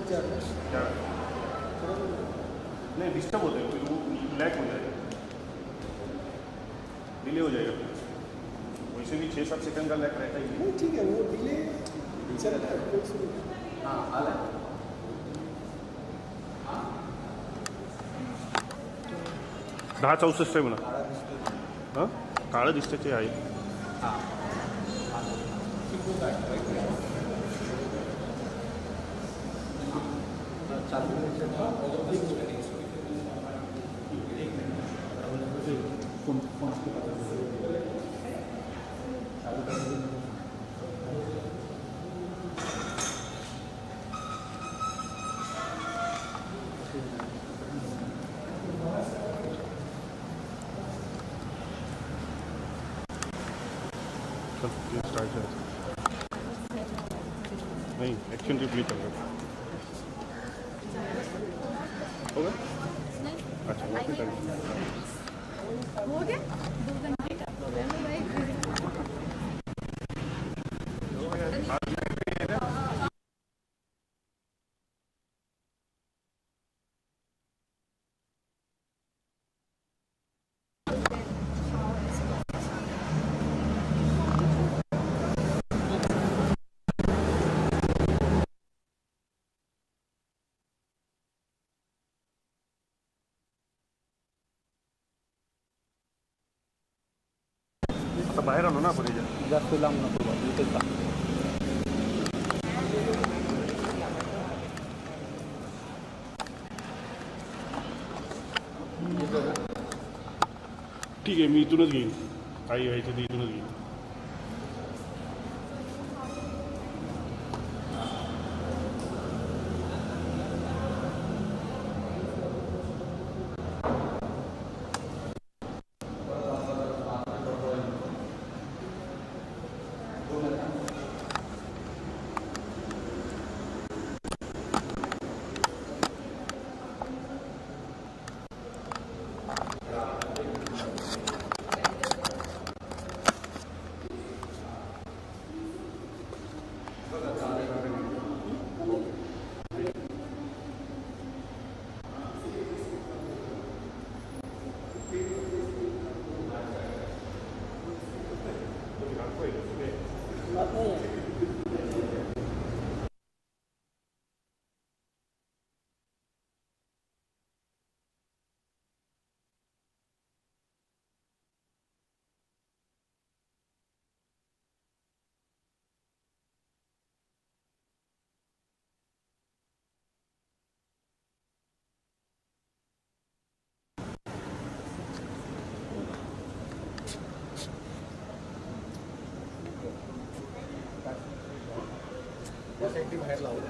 क्या नहीं डिस्टर्ब होता है, वो लैग हो जाएगा, डिले हो जाएगा। वैसे भी 6-7 सेकंड का लैग रहता ही नहीं। ठीक है, वो डिले चलता है। हाँ आला 10:64 आहे म्हणा. हां काळं दिसतं ते आहे. हां नहीं एक्शन रिप्ले कर रहा हो गया? अच्छा वापस आ गया हो गया 2 घंटे का प्रोग्राम है भाई. आता बाहेर आलो ना आपण जास्त लांब नको इथेच का. ठीक आहे, मी इथूनच घेईन, काही व्हायचं ते इथूनच घेईन. बाहेर लावलं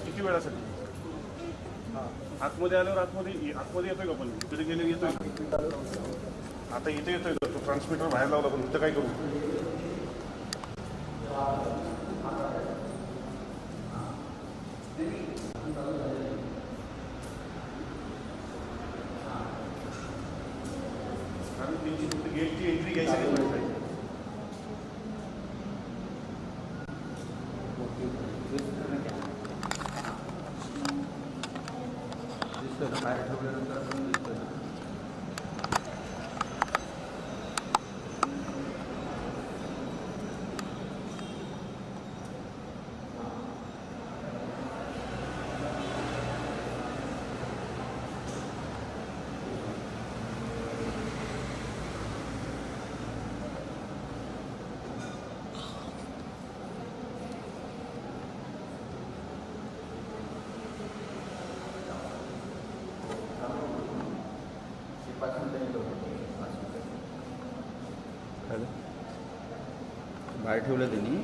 किती वेळासाठी? आतमध्ये आल्यावर आतमध्ये येतोय का? पण तिथे गेले येतोय. आता इथे येतोय तो ट्रान्समीटर बाहेर लावला, पण इथं काय करू? कारण त्यांची गेटची एंट्री घ्यायची नाही. बाहेर ठेवल्यानंतर बाहेर ठेवलं त्यांनी.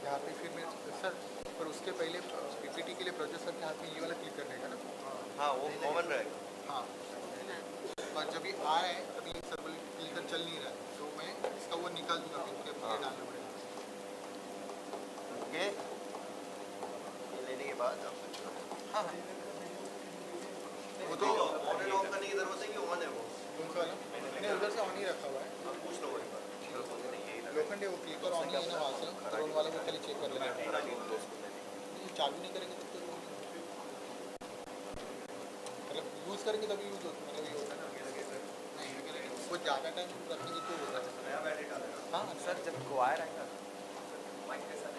यहाँ पे फिर मैं सर पर उसके पहले पीपीटी के लिए प्रोजेक्ट सर के हाथ में ये वाला क्लिक करने का ना। हाँ वो कॉमन रहेगा। हाँ और जब ये आए तभी सर बोले क्लिकर चल नहीं रहा है तो मैं इसका वो निकाल दूंगा फिर उसके पूरे डालना पड़ेगा। ये लेने के बाद आप switch करो। हाँ वो तो ऑन एंड ऑफ करने की जरूरत है कि ऑन है वो? कौन सा वाला नहीं उधर से ऑन ही रखा हुआ है। आप पूछ लो एक बार। लोखंड है वो क्लिकर ऑन ही है ना वहाँ से ड्रोन वाले को खाली चेक कर लेना। चालू नहीं करेंगे तब तो मतलब यूज़ करेंगे तभी यूज़ होता मतलब ये होता है ना। नहीं वो ज़्यादा टाइम रखेंगे तो होता है। हाँ सर जब वायर आएगा माइक के साथ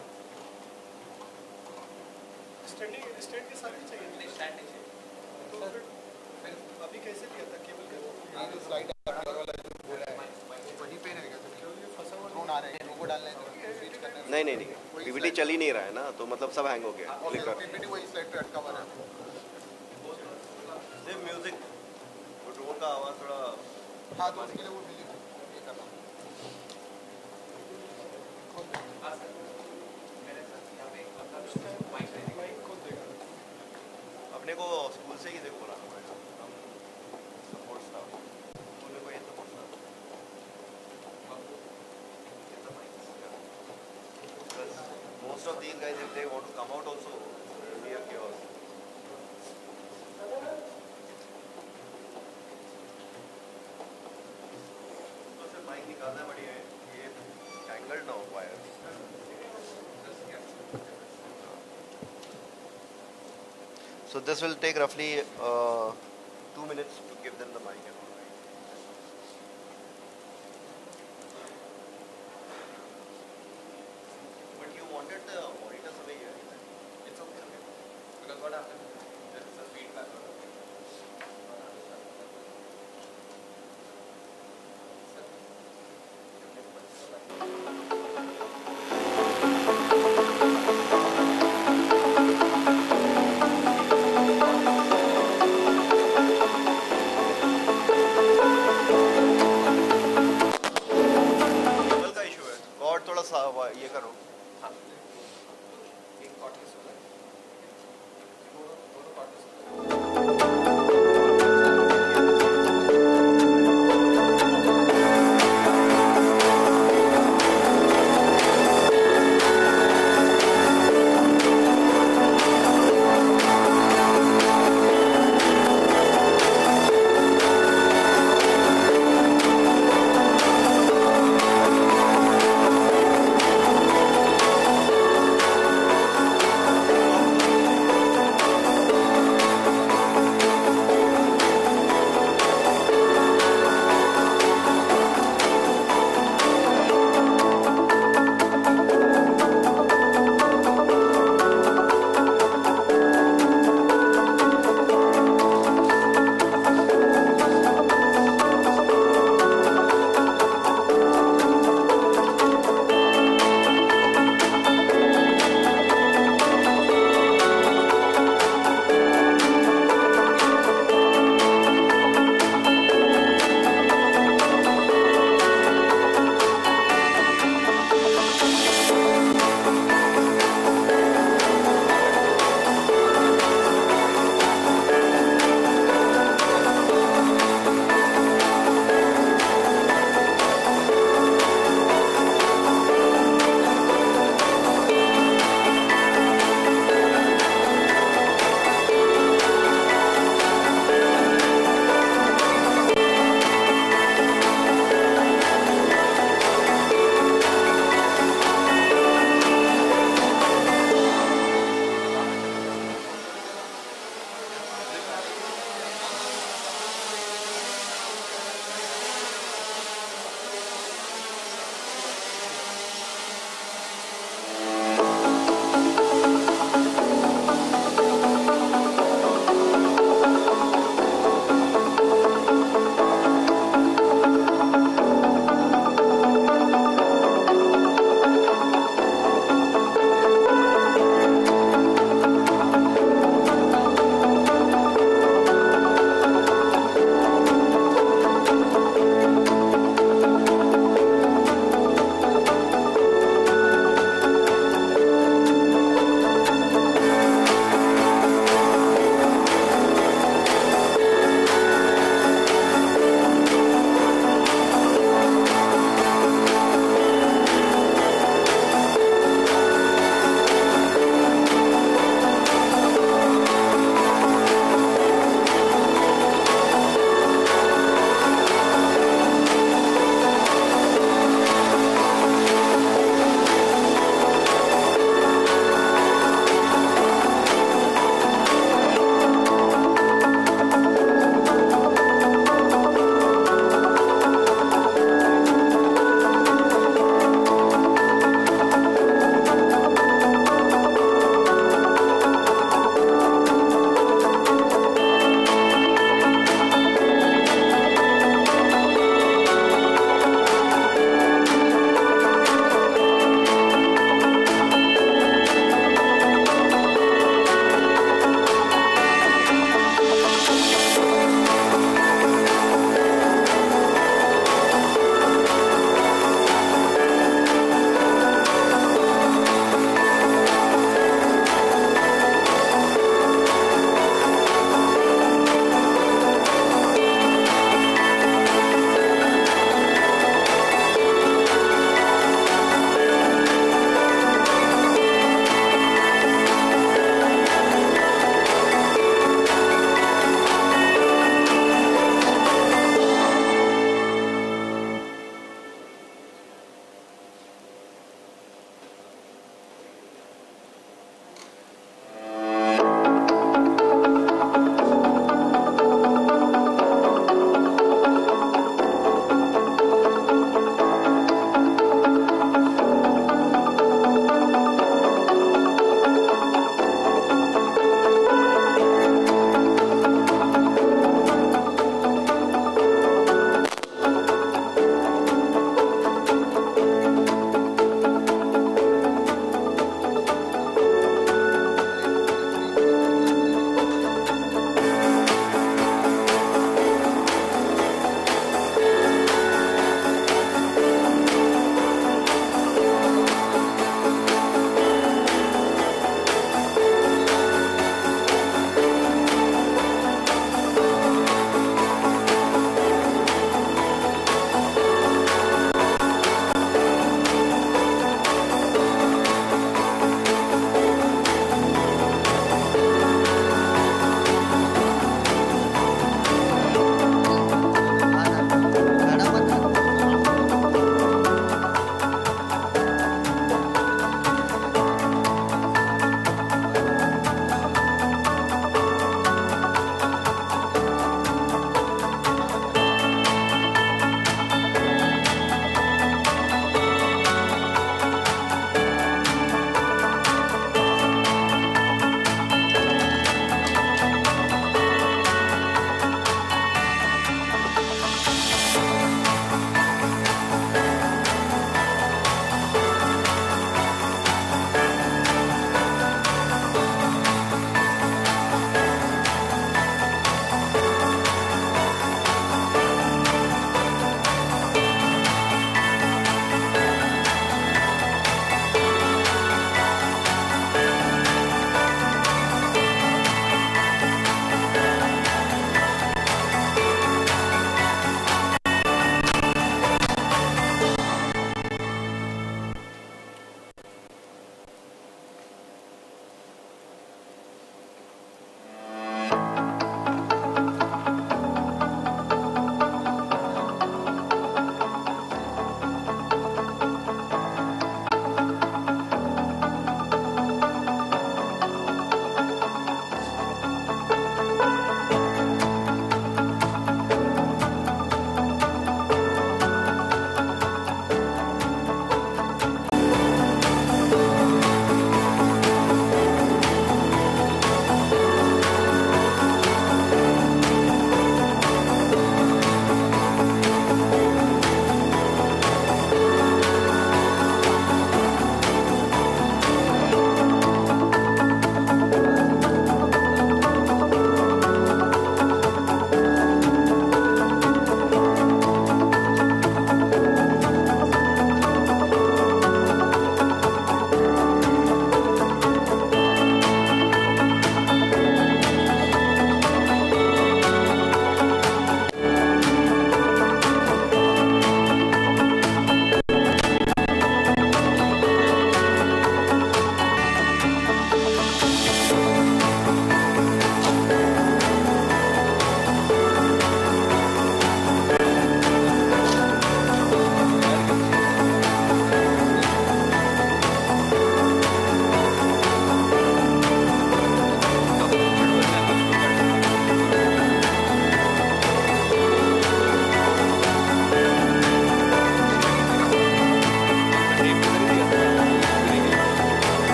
स्टैंड के साथ ही चाहिए। नहीं स्टैंड नहीं चाहिए। तो फिर अभी कैसे लिया था केबल का? ये जो स्लाइड वाला जो बोला है वहीं पे रहेगा तो फंसा हुआ ड्रोन आ रहा है लोगो डालना है तो स्विच करना है। नहीं पीपीटी चल ही नहीं रहा है ना तो मतलब सब हैंग हो गया। क्लिक कर पीपीटी वही स्लाइड पे अटका हुआ है। सिर्फ म्यूजिक वो ड्रोन का आवाज़ थोड़ा। हाँ तो उसके लिए वो म्यूजिक ये करना अपने को स्कूल से ही देखो बुलाना पड़ेगा। सपोर्ट स्टाफ स्कूल में कोई support staff most of these guys if they want to come out also it will be a chaos. तो सिर्फ माइक निकालना बढ़िया है ये टैंगल्ड ना हो wire. So this will take roughly 2 minutes to give them the mic and all. But you wanted the monitors away here. It's okay. Because what happens there is a feedback. Cable का issue है cord थोड़ा सा ये करो। हाँ एक cord होगा दोनों कॉर्ड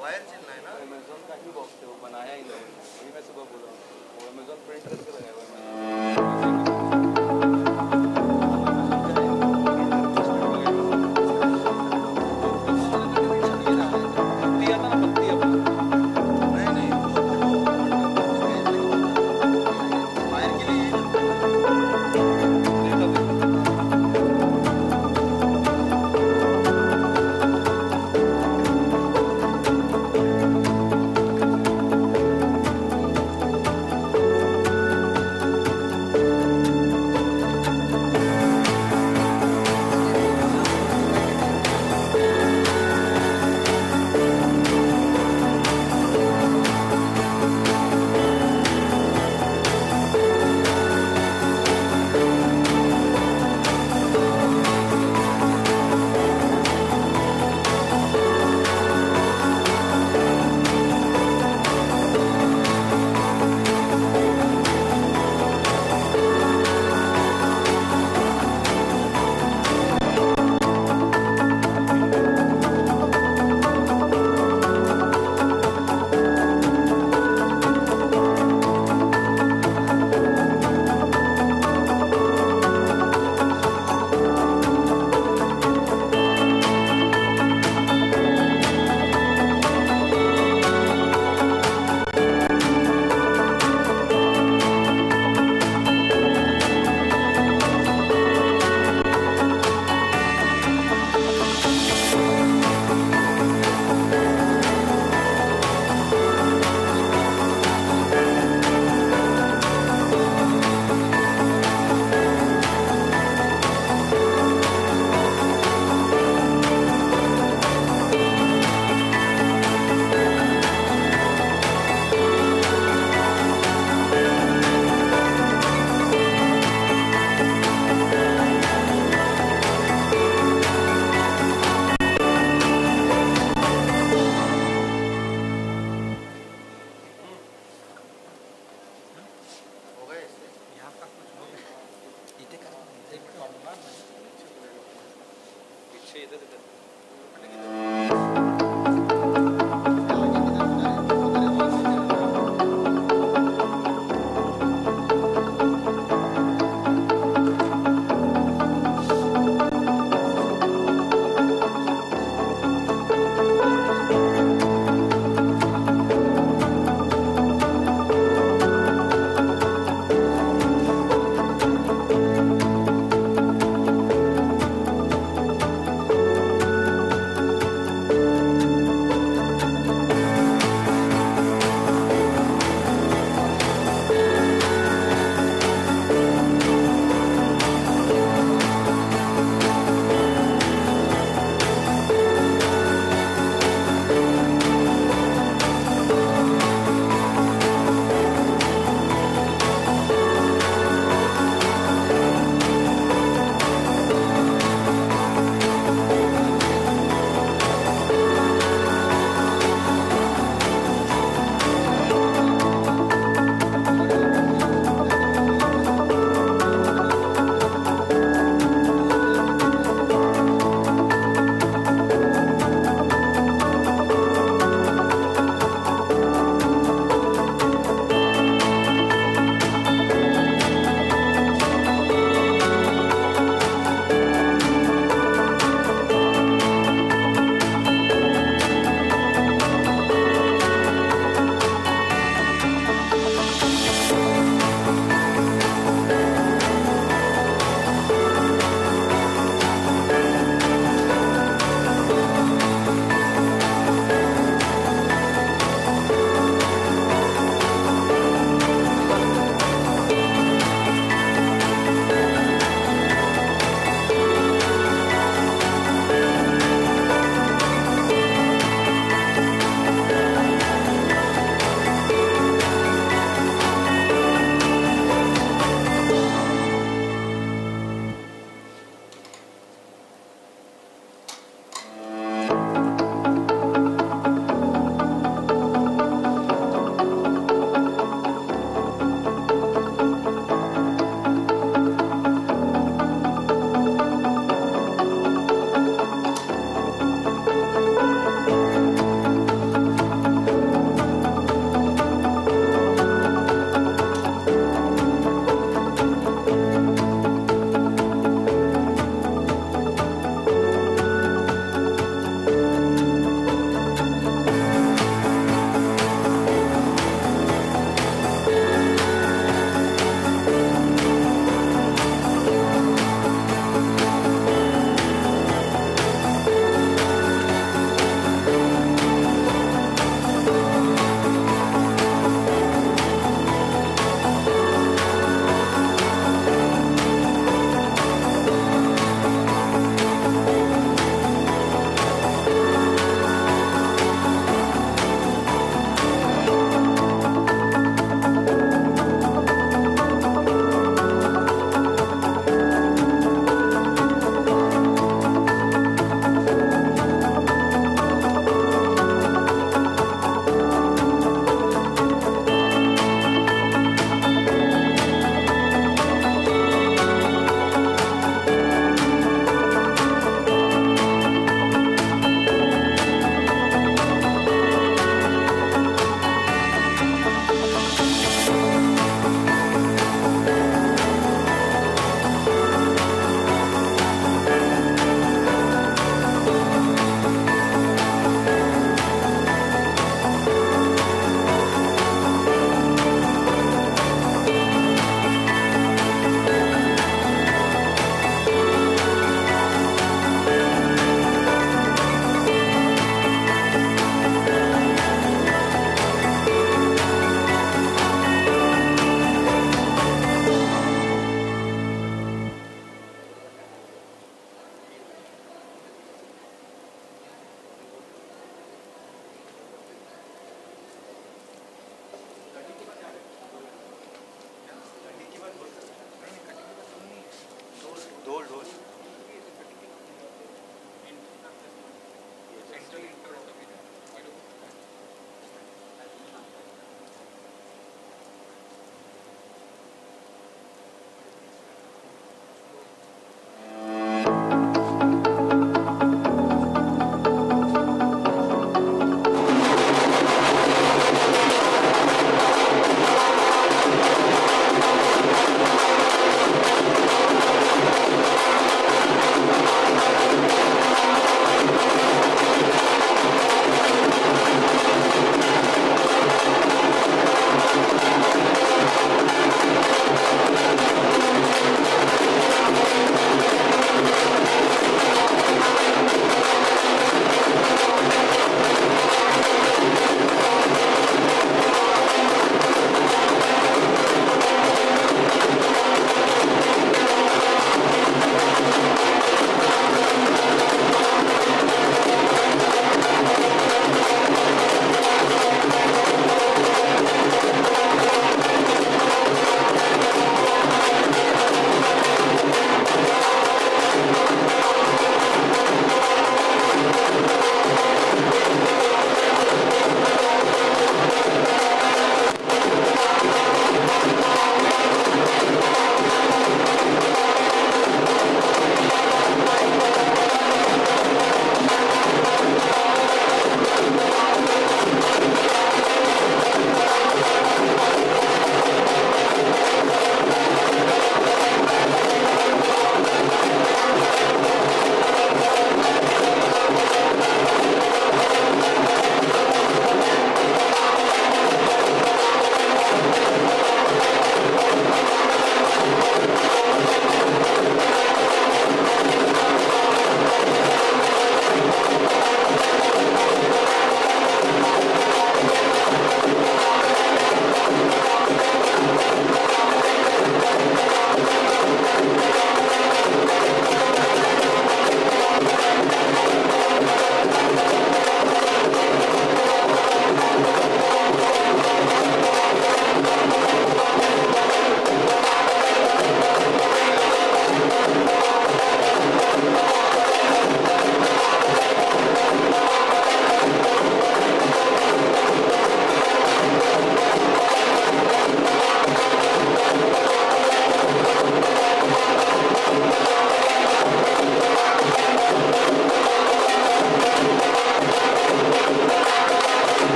वायर चलना है ना अमेजोन का ही बॉक्स है वो बनाया ही नहीं वही मैं सुबह बोला वो अमेजोन प्रिंट करके लगाया हुआ है नहीं नहीं वायर के लिए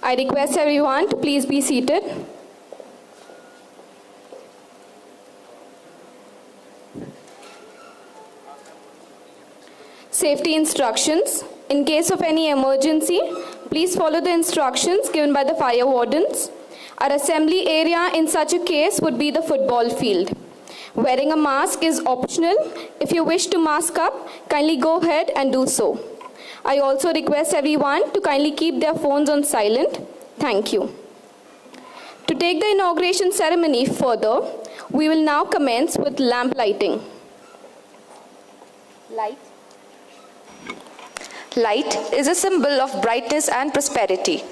I request everyone to please be seated. Safety instructions. In case of any emergency, please follow the instructions given by the fire wardens. Our assembly area in such a case would be the football field. Wearing a mask is optional. If you wish to mask up, kindly go ahead and do so. I also request everyone to kindly keep their phones on silent. Thank you. To take the inauguration ceremony further, we will now commence with lamp lighting. Light is a symbol of brightness and prosperity.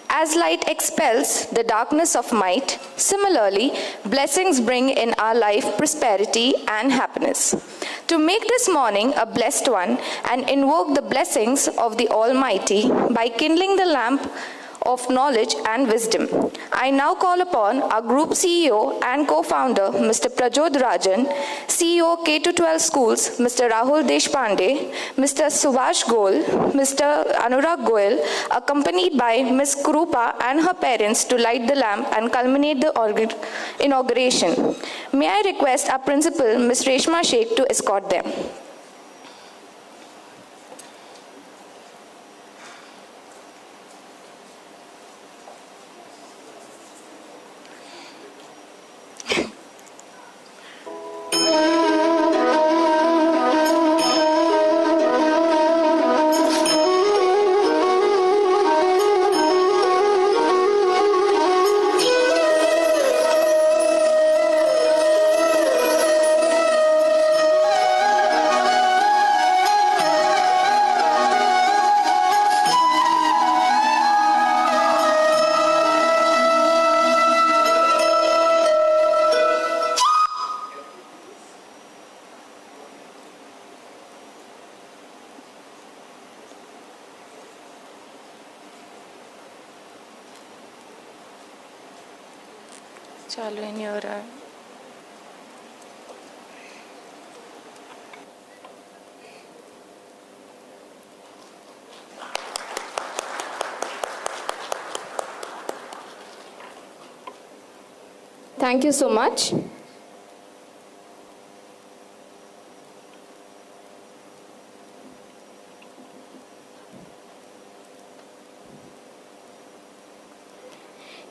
As light expels the darkness of might, similarly, blessings bring in our life prosperity and happiness. To make this morning a blessed one and invoke the blessings of the Almighty by kindling the lamp of knowledge and wisdom, I now call upon our Group CEO and co-founder, Mr. Prajod Rajan, CEO K-12 Schools, Mr. Rahul Deshpande, Mr. Subhash Goel, Mr. Anurag Goel, accompanied by Ms. Krupa and her parents to light the lamp and culminate the inauguration. May I request our principal, Ms. Reshma Sheikh, to escort them. चालू ही नहीं हो रहा है. Thank you so much.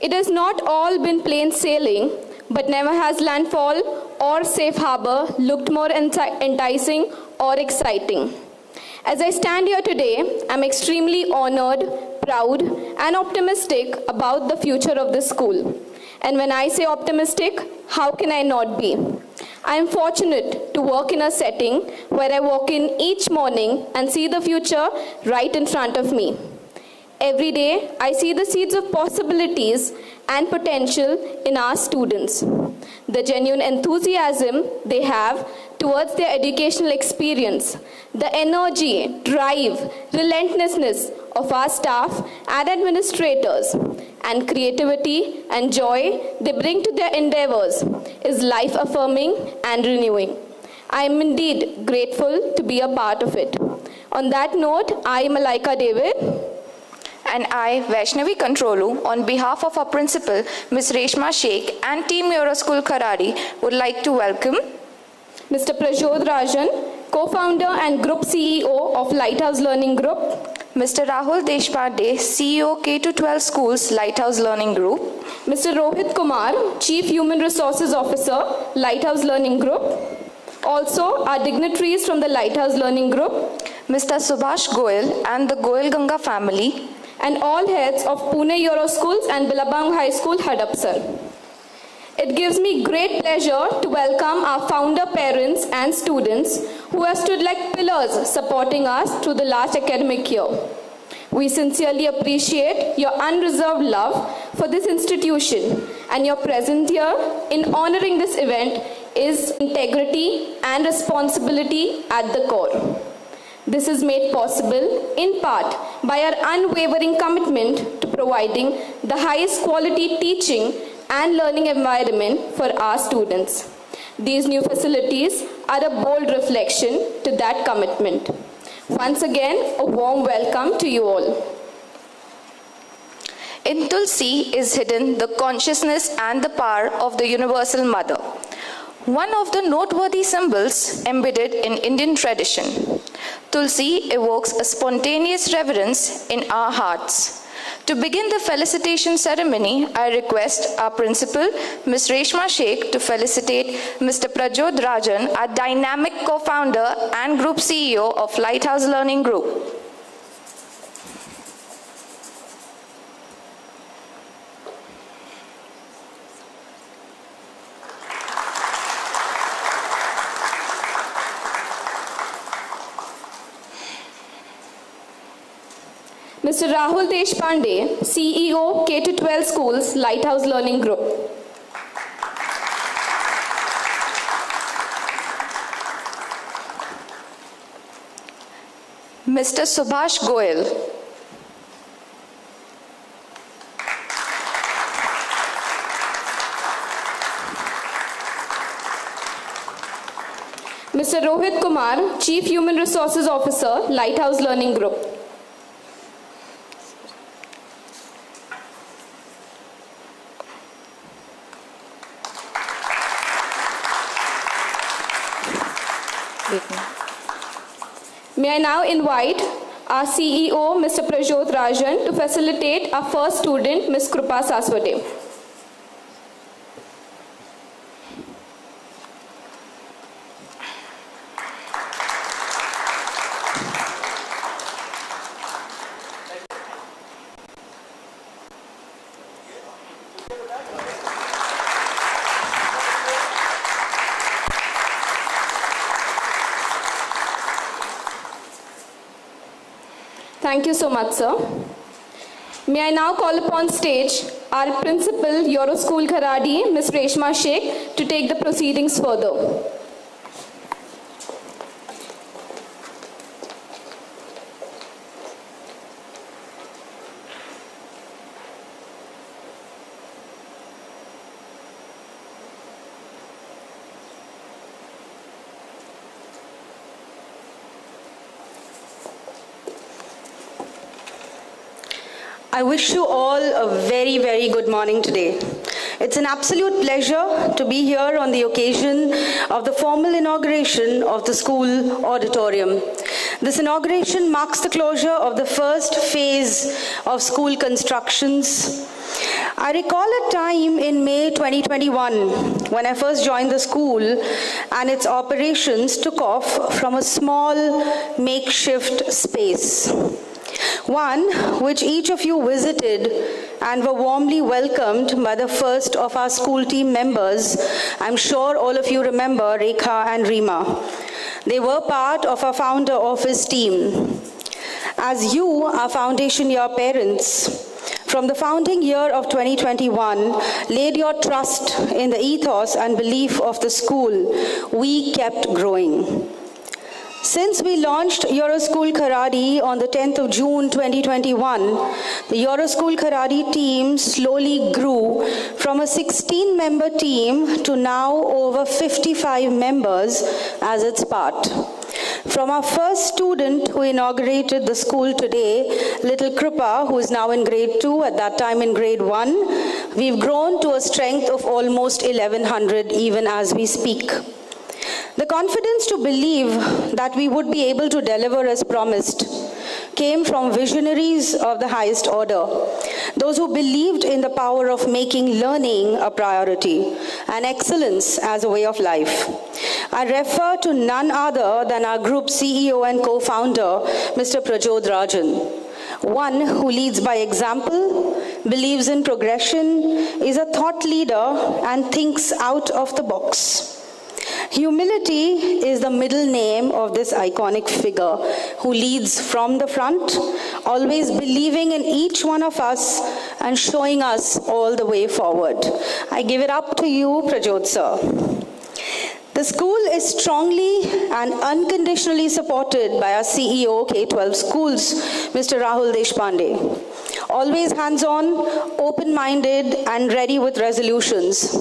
It has not all been plain sailing, but never has landfall or safe harbor looked more enticing or exciting. As I stand here today, I'm extremely honored, proud, and optimistic about the future of this school. And when I say optimistic, how can I not be? I am fortunate to work in a setting where I walk in each morning and see the future right in front of me. Every day, I see the seeds of possibilities and potential in our students. The genuine enthusiasm they have towards their educational experience, the energy, drive, relentlessness of our staff and administrators, and creativity and joy they bring to their endeavors is life-affirming and renewing. I am indeed grateful to be a part of it. On that note, I, Malaika David, and I, Vaishnavi Controlu, on behalf of our principal, Ms. Reshma Sheikh, and Team EuroSchool Kharadi, would like to welcome Mr. Prajod Rajan, co-founder and group CEO of Lighthouse Learning Group, Mr. Rahul Deshpande, CEO K-12 Schools, Lighthouse Learning Group, Mr. Rohit Kumar, Chief Human Resources Officer, Lighthouse Learning Group, also our dignitaries from the Lighthouse Learning Group, Mr. Subhash Goel and the Goel Ganga family, and all heads of Pune EuroSchools and Billabang High School, Hadapsar. It gives me great pleasure to welcome our founder parents and students who have stood like pillars supporting us through the last academic year. We sincerely appreciate your unreserved love for this institution, and your presence here in honoring this event is integrity and responsibility at the core. This is made possible in part by our unwavering commitment to providing the highest quality teaching and learning environment for our students. These new facilities are a bold reflection to that commitment. Once again, a warm welcome to you all. In Tulsi is hidden the consciousness and the power of the Universal Mother, one of the noteworthy symbols embedded in Indian tradition. Tulsi evokes a spontaneous reverence in our hearts. To begin the felicitation ceremony, I request our principal, Ms. Reshma Sheikh, to felicitate Mr. Prajod Rajan, our dynamic co-founder and group CEO of Lighthouse Learning Group. Mr. Rahul Deshpande, CEO, K-12 Schools, Lighthouse Learning Group. Mr. Subhash Goyal. Mr. Rohit Kumar, Chief Human Resources Officer, Lighthouse Learning Group. May I now invite our CEO, Mr. Prajod Rajan, to facilitate our first student, Ms. Krupa Saswade. Thank you so much, sir. May I now call upon stage our principal, EuroSchool Kharadi, Ms. Reshma Sheikh, to take the proceedings further. I wish you all a very, very good morning today. It's an absolute pleasure to be here on the occasion of the formal inauguration of the school auditorium. This inauguration marks the closure of the first phase of school constructions. I recall a time in May 2021 when I first joined the school and its operations took off from a small makeshift space. One which each of you visited and were warmly welcomed by the first of our school team members. I'm sure all of you remember Rekha and Reema. They were part of our founder office team. As you, our foundation year parents, from the founding year of 2021, laid your trust in the ethos and belief of the school, we kept growing. Since we launched EuroSchool Kharadi on the 10th of June 2021, the EuroSchool Kharadi team slowly grew from a 16-member team to now over 55 members as its part. From our first student who inaugurated the school today, little Krupa, who is now in grade 2, at that time in grade 1, we've grown to a strength of almost 1,100 even as we speak. The confidence to believe that we would be able to deliver as promised came from visionaries of the highest order, those who believed in the power of making learning a priority and excellence as a way of life. I refer to none other than our group CEO and co-founder, Mr. Prajod Rajan. One who leads by example, believes in progression, is a thought leader, and thinks out of the box. Humility is the middle name of this iconic figure who leads from the front, always believing in each one of us and showing us all the way forward. I give it up to you, Prajod sir. The school is strongly and unconditionally supported by our CEO, K-12 Schools, Mr. Rahul Deshpande. Always hands-on, open-minded, and ready with resolutions.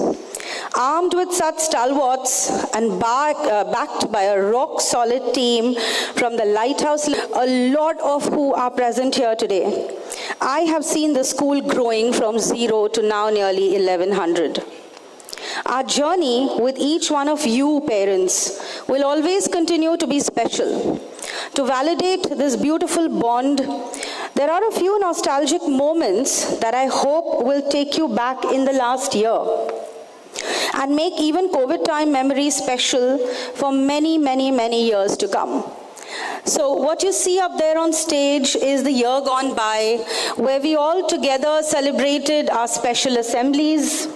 Armed with such stalwarts and backed by a rock-solid team from the Lighthouse, a lot of who are present here today. I have seen the school growing from 0 to now nearly 1100. Our journey with each one of you parents will always continue to be special. To validate this beautiful bond, there are a few nostalgic moments that I hope will take you back in the last year and make even COVID time memories special for many, many, many years to come. So what you see up there on stage is the year gone by, where we all together celebrated our special assemblies.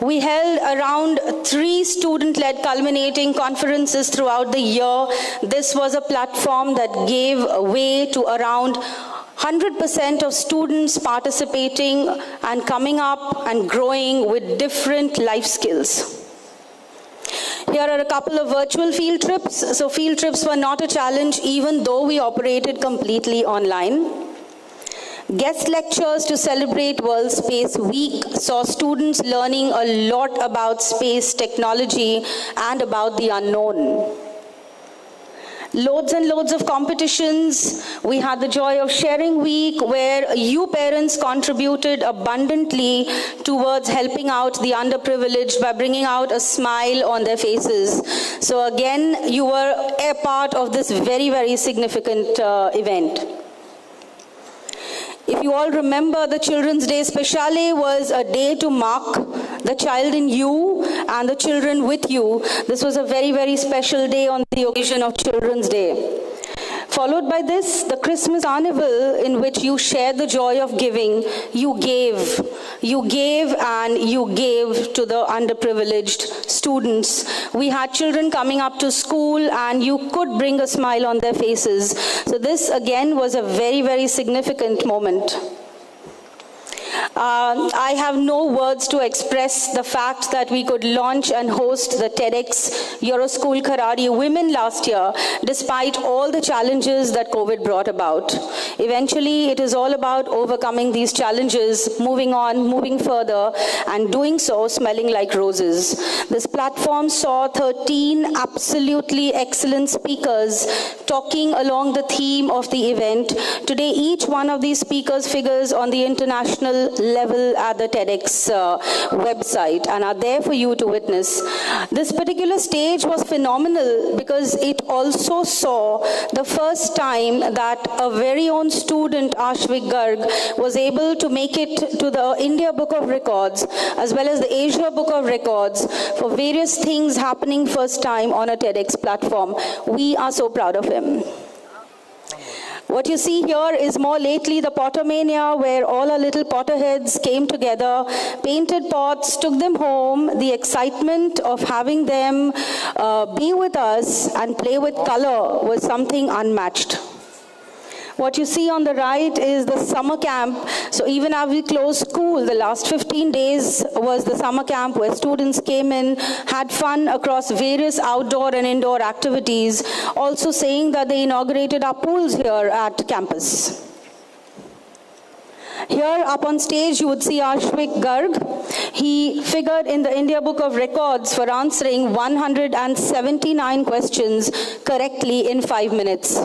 We held around 3 student-led culminating conferences throughout the year. This was a platform that gave way to around 100% of students participating and coming up and growing with different life skills. Here are a couple of virtual field trips. So field trips were not a challenge even though we operated completely online. Guest lectures to celebrate World Space Week saw students learning a lot about space technology and about the unknown. Loads and loads of competitions. We had the Joy of Sharing Week, where you parents contributed abundantly towards helping out the underprivileged by bringing out a smile on their faces. So again, you were a part of this very, very significant event. If you all remember, the Children's Day Speciale was a day to mark the child in you and the children with you. This was a very, very special day on the occasion of Children's Day. Followed by this, the Christmas Carnival, in which you shared the joy of giving. You gave and you gave to the underprivileged students. We had children coming up to school and you could bring a smile on their faces. So this again was a very, very significant moment. I have no words to express the fact that we could launch and host the TEDx EuroSchool Kharadi Women last year, despite all the challenges that COVID brought about. Eventually, it is all about overcoming these challenges, moving on, moving further, and doing so smelling like roses. This platform saw 13 absolutely excellent speakers talking along the theme of the event. Today, each one of these speakers figures on the international level at the TEDx website and are there for you to witness. This particular stage was phenomenal because it also saw the first time that a very own student, Ashvik Garg, was able to make it to the India Book of Records as well as the Asia Book of Records for various things happening first time on a TEDx platform. We are so proud of him. What you see here is more lately the Pottermania, where all our little Potterheads came together, painted pots, took them home. The excitement of having them be with us and play with color was something unmatched. What you see on the right is the summer camp. So even as we closed school, the last 15 days was the summer camp where students came in, had fun across various outdoor and indoor activities, also saying that they inaugurated our pools here at campus. Here up on stage you would see Ashvik Garg. He figured in the India Book of Records for answering 179 questions correctly in 5 minutes.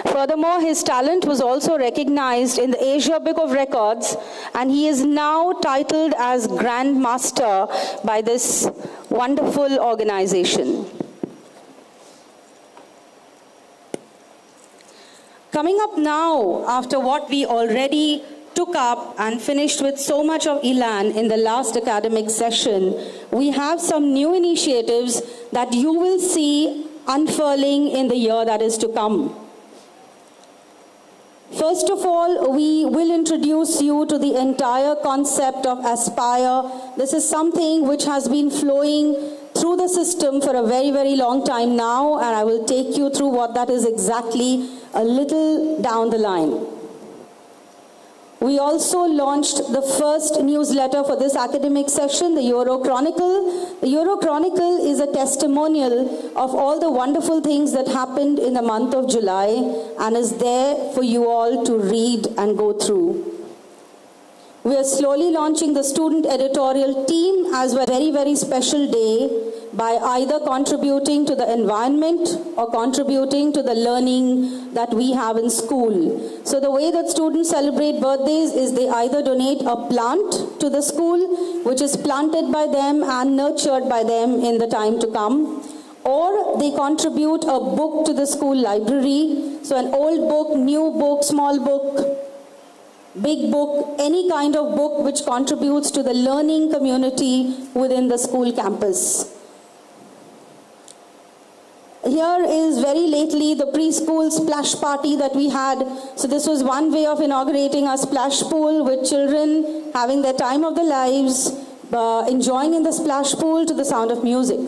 Furthermore, his talent was also recognized in the Asia Book of Records, and he is now titled as Grand Master by this wonderful organization. Coming up now, after what we already took up and finished with so much of Elan in the last academic session, we have some new initiatives that you will see unfurling in the year that is to come. First of all, we will introduce you to the entire concept of Aspire. This is something which has been flowing through the system for a very, very long time now, and I will take you through what that is exactly a little down the line. We also launched the first newsletter for this academic session, the EuroChronicle. The EuroChronicle is a testimonial of all the wonderful things that happened in the month of July and is there for you all to read and go through. We are slowly launching the student editorial team as well. A very, very special day by either contributing to the environment or contributing to the learning that we have in school. So the way that students celebrate birthdays is they either donate a plant to the school, which is planted by them and nurtured by them in the time to come, or they contribute a book to the school library. So an old book, new book, small book, big book, any kind of book which contributes to the learning community within the school campus. Here is very lately the preschool splash party that we had. So this was one way of inaugurating a splash pool with children having their time of their lives, enjoying in the splash pool to the sound of music.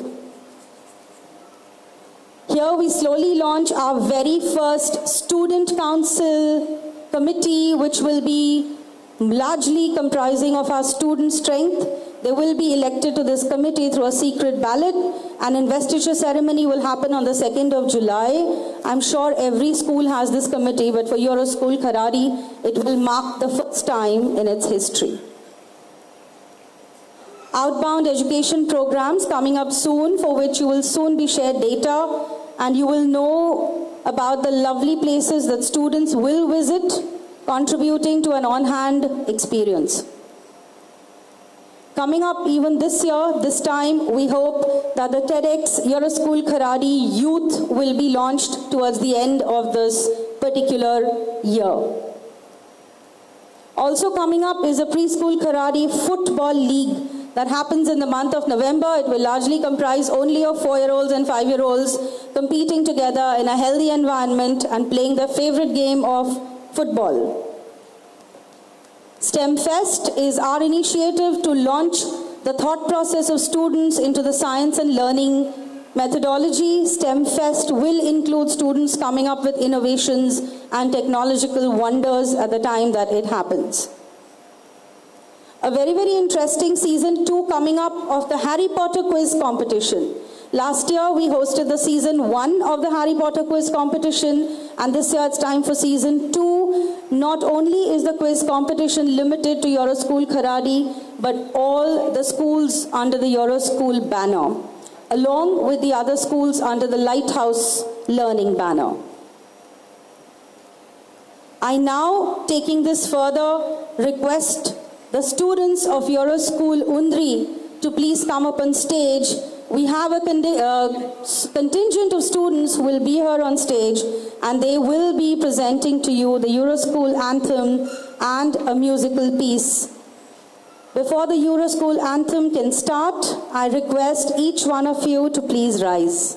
Here we slowly launch our very first student council committee, which will be largely comprising of our student strength. They will be elected to this committee through a secret ballot. An investiture ceremony will happen on the 2nd of July. I'm sure every school has this committee, but for EuroSchool Kharadi, it will mark the first time in its history. Outbound education programs coming up soon, for which you will soon be shared data, and you will know about the lovely places that students will visit, contributing to an on-hand experience. Coming up even this year, this time, we hope that the TEDx EuroSchool Kharadi Youth will be launched towards the end of this particular year. Also coming up is a Preschool Kharadi Football League that happens in the month of November. It will largely comprise only of 4-year-olds and 5-year-olds competing together in a healthy environment and playing their favorite game of football. STEM Fest is our initiative to launch the thought process of students into the science and learning methodology. STEM Fest will include students coming up with innovations and technological wonders at the time that it happens. A very, very interesting season 2 coming up of the Harry Potter quiz competition. Last year we hosted the season 1 of the Harry Potter quiz competition, and this year it's time for season 2. Not only is the quiz competition limited to EuroSchool Kharadi, but all the schools under the EuroSchool banner, along with the other schools under the Lighthouse Learning banner. I now, taking this further, request the students of EuroSchool Undri to please come up on stage. We have a contingent of students who will be here on stage, and they will be presenting to you the EuroSchool anthem and a musical piece. Before the EuroSchool anthem can start, I request each one of you to please rise.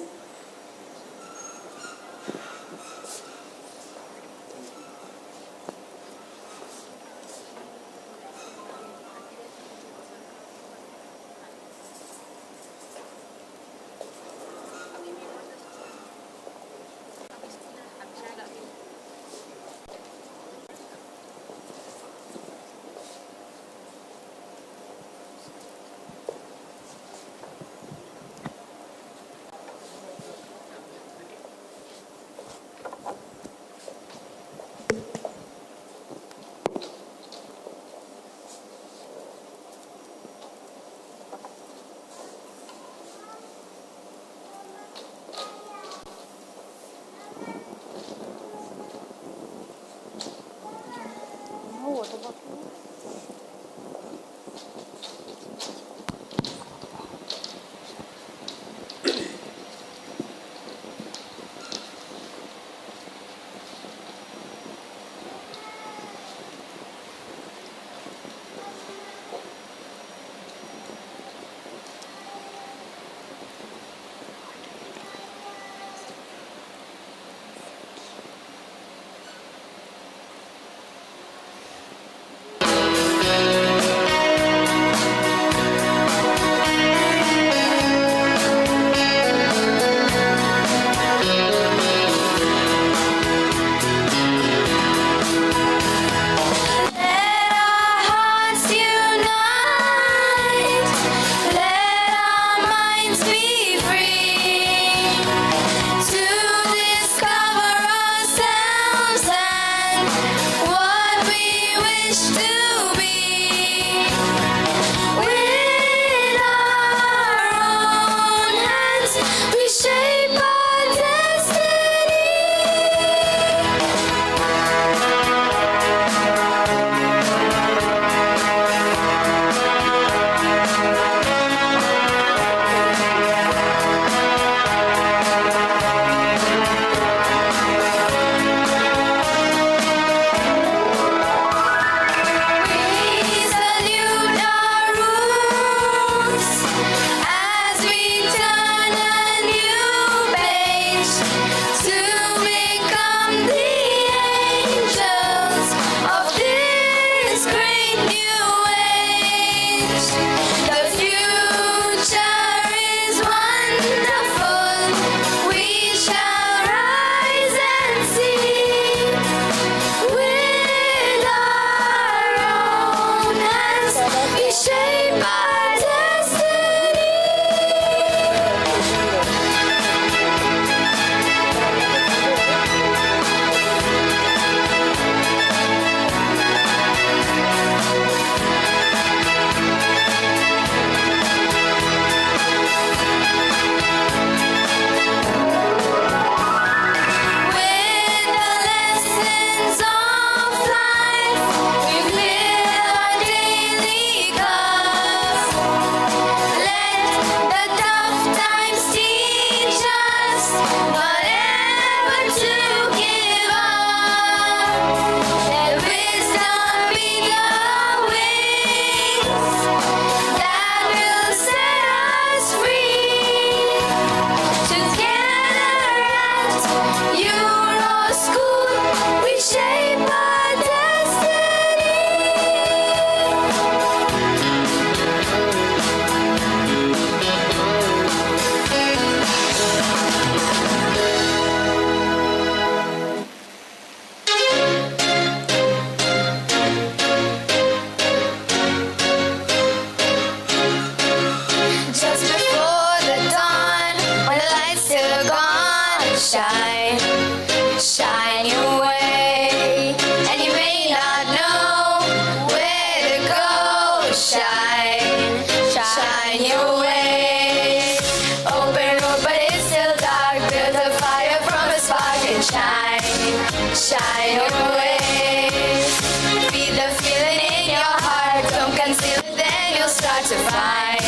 shine.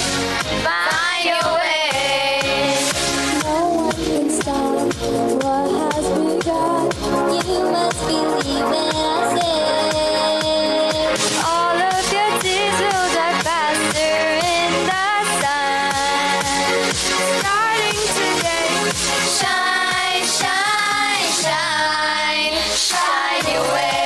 Find your way. No one can stop what has begun. You must believe when I say All of your tears will dry faster in the sun. Starting today, shine, shine, shine, shine your way.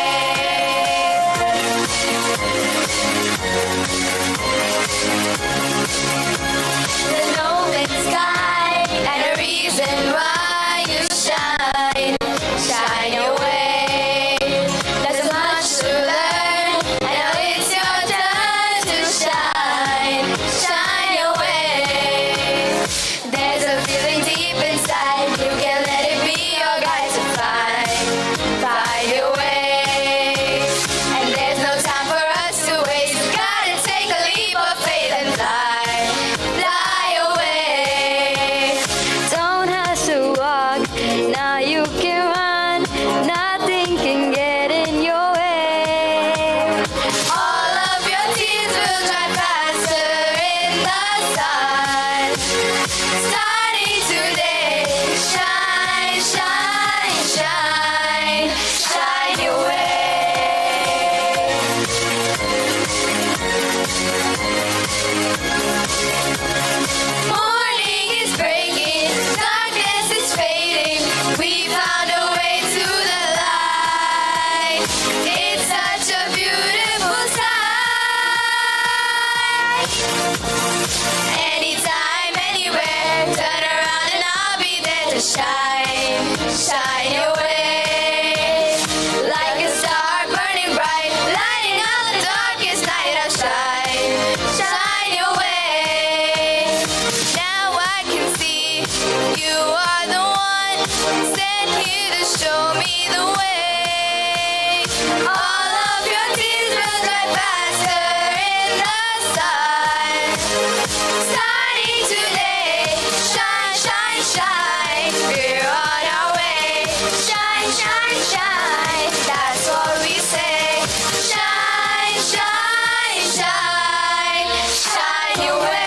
There's no open sky and a reason why you shine. Shine your way. There's so much to learn, and now it's your turn to shine. Shine your way. There's a feeling deep inside. You can let it be your guide to find your way. And there's no time for us to waste. Gotta take a leap of faith and fly away. Don't have to walk, now you can run. Nothing can get in your way. All of your tears will dry faster in the sun. Starting today, shine, shine, shine, shine your way. Morning is breaking, darkness is fading. We found a way to the light. It's such a beautiful sight. Anytime, anywhere, turn around and I'll be there to shine. Shine your way. Like a star burning bright, lighting up the darkest night. I'll shine. Shine your way. Now I can see you are the one sent here to show me the way. All of your tears will dry faster in the sun. Starting today, shine, shine, shine. We're on our way. Shine, shine, shine. That's what we say. Shine, shine, shine. Shine your way.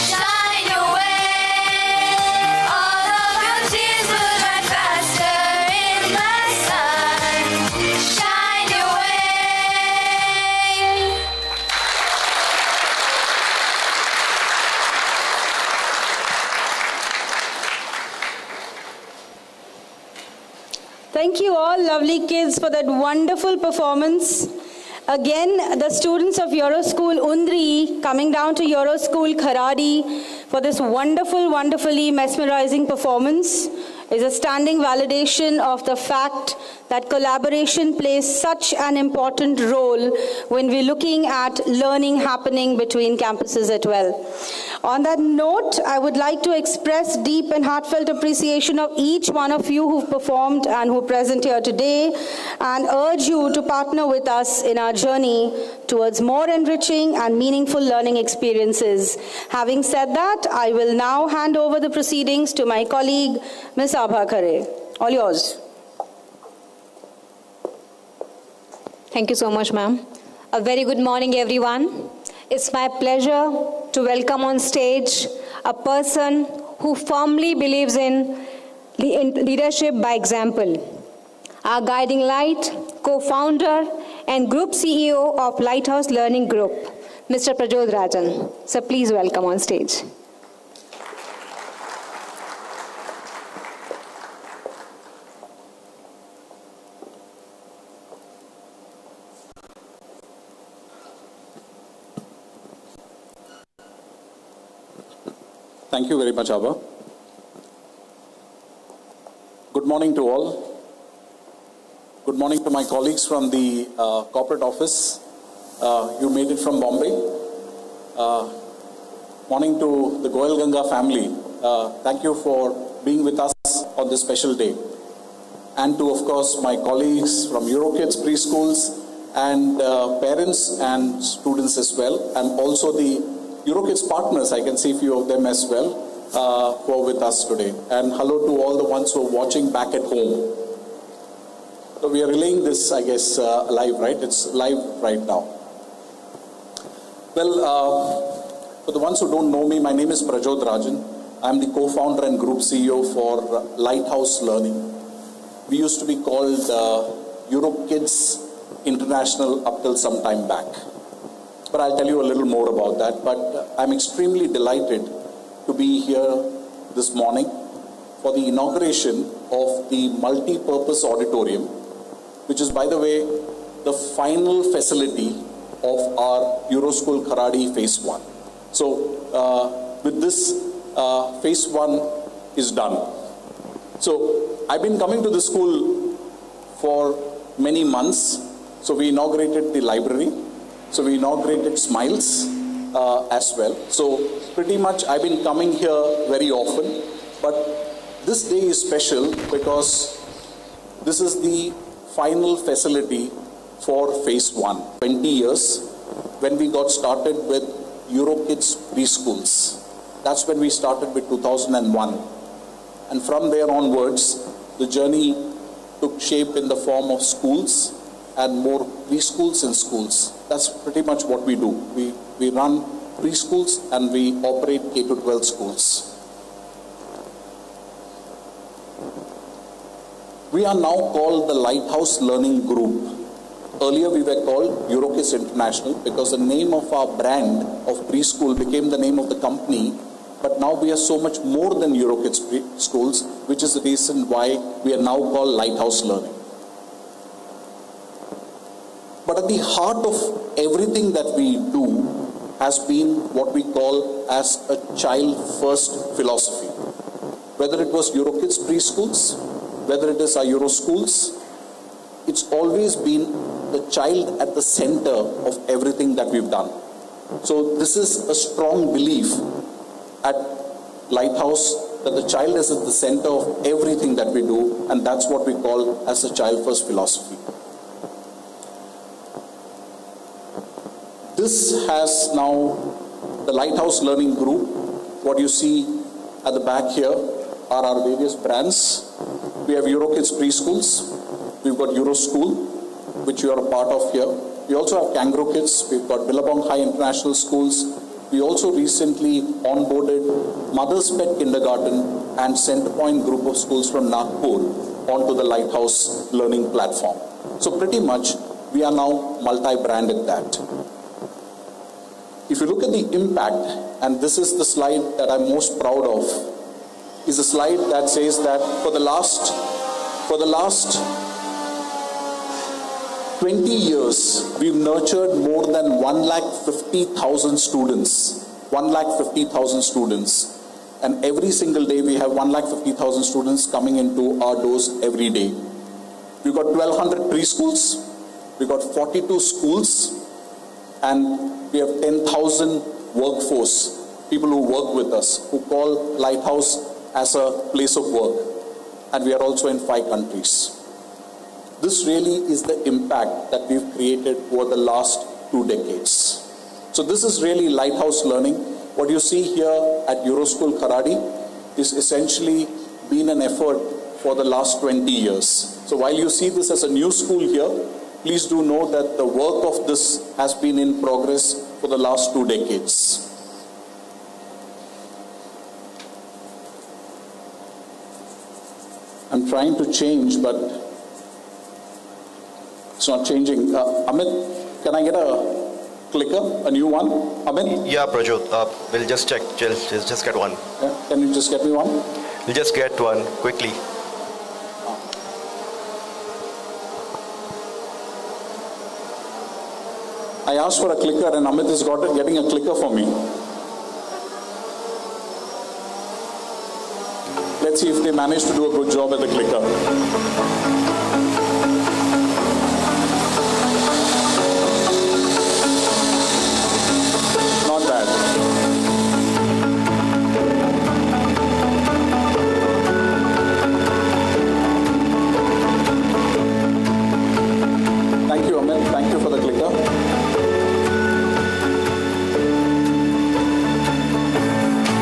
Shine your way. All of your tears will dry faster in the sun. Shine your way. Thank you all lovely kids for that wonderful performance. Again, the students of EuroSchool Undri coming down to EuroSchool Kharadi for this wonderful, wonderfully mesmerizing performance is a standing validation of the fact that collaboration plays such an important role when we're looking at learning happening between campuses as well. On that note, I would like to express deep and heartfelt appreciation of each one of you who've performed and who are present here today, and urge you to partner with us in our journey towards more enriching and meaningful learning experiences. Having said that, I will now hand over the proceedings to my colleague, Ms. Abha Khare. All yours. Thank you so much, ma'am. A very good morning, everyone. It's my pleasure to welcome on stage a person who firmly believes in leadership by example. Our guiding light, co-founder and group CEO of Lighthouse Learning Group, Mr. Prajod Rajan. So please welcome on stage. Thank you very much, Abha. Good morning to all. Good morning to my colleagues from the corporate office. You made it from Bombay. Morning to the Goyal Ganga family. Thank you for being with us on this special day. And to, of course, my colleagues from EuroKids preschools and parents and students as well, and also the EuroKids partners, I can see a few of them as well, who are with us today. And hello to all the ones who are watching back at home. So we are relaying this, I guess, live, right? It's live right now. Well, for the ones who don't know me, my name is Prajot Rajan. I'm the co-founder and group CEO for Lighthouse Learning. We used to be called EuroKids International up till some time back. But I'll tell you a little more about that. But I'm extremely delighted to be here this morning for the inauguration of the Multipurpose Auditorium, which is, by the way, the final facility of our EuroSchool Kharadi Phase 1. So with this, Phase 1 is done. So I've been coming to the school for many months. So we inaugurated the library. So we inaugurated Smiles as well. So pretty much I've been coming here very often. But this day is special because this is the final facility for Phase 1. 20 years when we got started with EuroKids preschools. That's when we started with 2001. And from there onwards, the journey took shape in the form of schools and more preschools and schools. That's pretty much what we do. We run preschools and we operate K-12 schools. We are now called the Lighthouse Learning Group. Earlier we were called EuroKids International because the name of our brand of preschool became the name of the company. But now we are so much more than EuroKids schools, which is the reason why we are now called Lighthouse Learning. But at the heart of everything that we do has been what we call as a child-first philosophy. Whether it was EuroKids preschools, whether it is our EuroSchools, it's always been the child at the center of everything that we've done. So this is a strong belief at Lighthouse that the child is at the center of everything that we do, and that's what we call as a child-first philosophy. This has now the Lighthouse Learning Group. What you see at the back here are our various brands. We have EuroKids preschools. We've got EuroSchool, which you are a part of here. We also have Kangaroo Kids. We've got Billabong High International Schools. We also recently onboarded Mother's Pet Kindergarten and Centerpoint Group of Schools from Nagpur onto the Lighthouse Learning platform. So pretty much we are now multi-branded that. If you look at the impact, and this is the slide that I'm most proud of, is a slide that says that for the last 20 years, we've nurtured more than 150,000 students. 150,000 students. And every single day we have 150,000 students coming into our doors every day. We've got 1,200 preschools. We've got 42 schools. And we have 10,000 workforce, people who work with us, who call Lighthouse as a place of work. And we are also in 5 countries. This really is the impact that we've created over the last 2 decades. So this is really Lighthouse Learning. What you see here at EuroSchool Kharadi is essentially been an effort for the last 20 years. So while you see this as a new school here, please do know that the work of this has been in progress for the last 2 decades. I'm trying to change, but it's not changing. Amit, can I get a clicker, a new one? Amit? Yeah, Prajot. We'll just check. Just get one. Yeah. Can you just get me one? We'll just get one quickly. I asked for a clicker and Amit is getting a clicker for me. Let's see if they manage to do a good job at the clicker. Not bad. Thank you, Amit. Thank you for the clicker.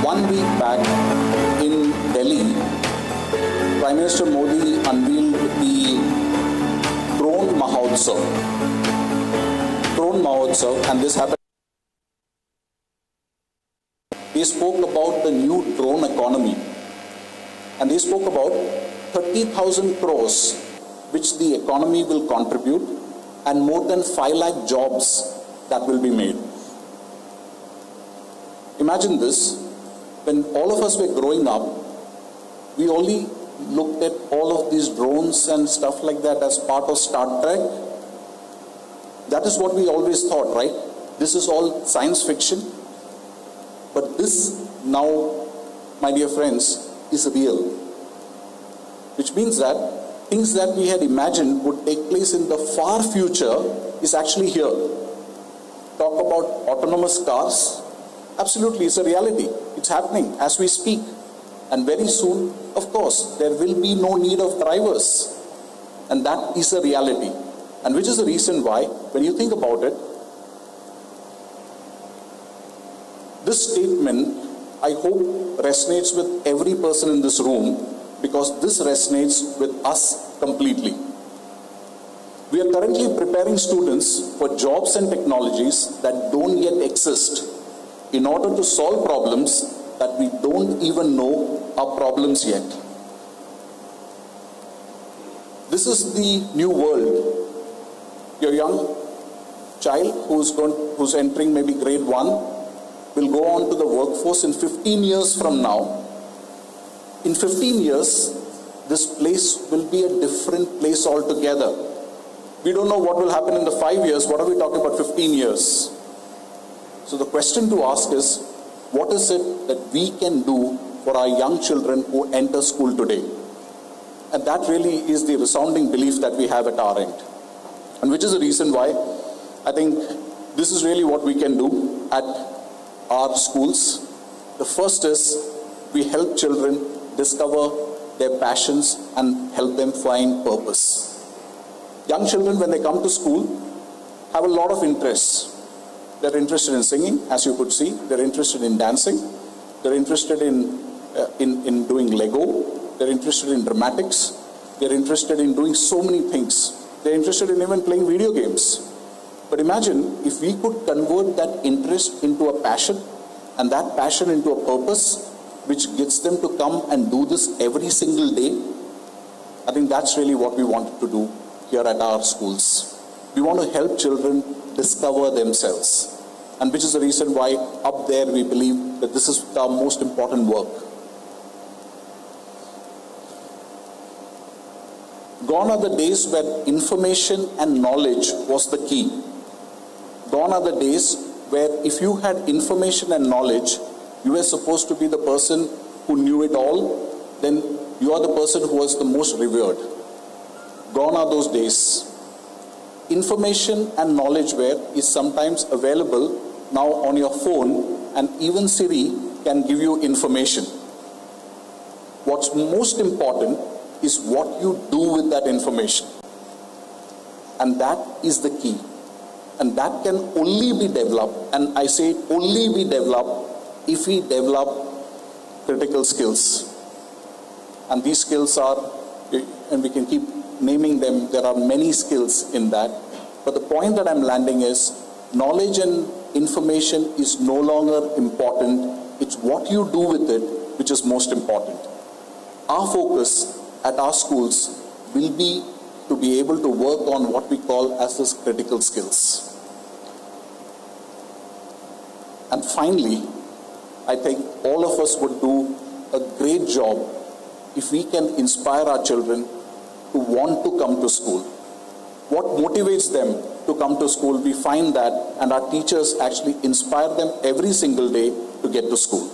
One week back in Delhi, Prime Minister Modi unveiled Mahotsav. Drone Mahotsav, and this happened. They spoke about the new drone economy, and they spoke about 30,000 crores which the economy will contribute, and more than 5 lakh jobs that will be made. Imagine this, when all of us were growing up, we only looked at all of these drones and stuff like that as part of Star Trek. That is what we always thought, right? This is all science fiction. But this now, my dear friends, is real. Which means that things that we had imagined would take place in the far future is actually here. Talk about autonomous cars. Absolutely, it's a reality. It's happening as we speak. And very soon, of course, there will be no need of drivers. And that is a reality. And which is the reason why, when you think about it, this statement, I hope, resonates with every person in this room, because this resonates with us completely. We are currently preparing students for jobs and technologies that don't yet exist in order to solve problems that we don't even know are problems yet. This is the new world. Your young child who's entering maybe grade 1 will go on to the workforce in 15 years from now. In 15 years, this place will be a different place altogether. We don't know what will happen in the 5 years. What are we talking about 15 years? So the question to ask is, what is it that we can do for our young children who enter school today? And that really is the resounding belief that we have at our end. And which is the reason why I think this is really what we can do at our schools. The first is we help children discover their passions and help them find purpose. Young children, when they come to school, have a lot of interests. They're interested in singing, as you could see. They're interested in dancing. They're interested in doing Lego. They're interested in dramatics. They're interested in doing so many things. They're interested in even playing video games. But imagine if we could convert that interest into a passion, and that passion into a purpose, which gets them to come and do this every single day. I think that's really what we wanted to do here at our schools. We want to help children discover themselves, and which is the reason why up there we believe that this is our most important work. Gone are the days where information and knowledge was the key. Gone are the days where if you had information and knowledge, you were supposed to be the person who knew it all, then you are the person who was the most revered. Gone are those days. Information and knowledge is sometimes available now on your phone, and even Siri can give you information. What's most important is what you do with that information. And that is the key. And that can only be developed, and I say only be developed, if we develop critical skills. And these skills are, and we can keep naming them, there are many skills in that. But the point that I'm landing is, knowledge and information is no longer important. It's what you do with it which is most important. Our focus at our schools will be to be able to work on what we call as this critical skills. And finally, I think all of us would do a great job if we can inspire our children to want to come to school. What motivates them to come to school, we find that, and our teachers actually inspire them every single day to get to school.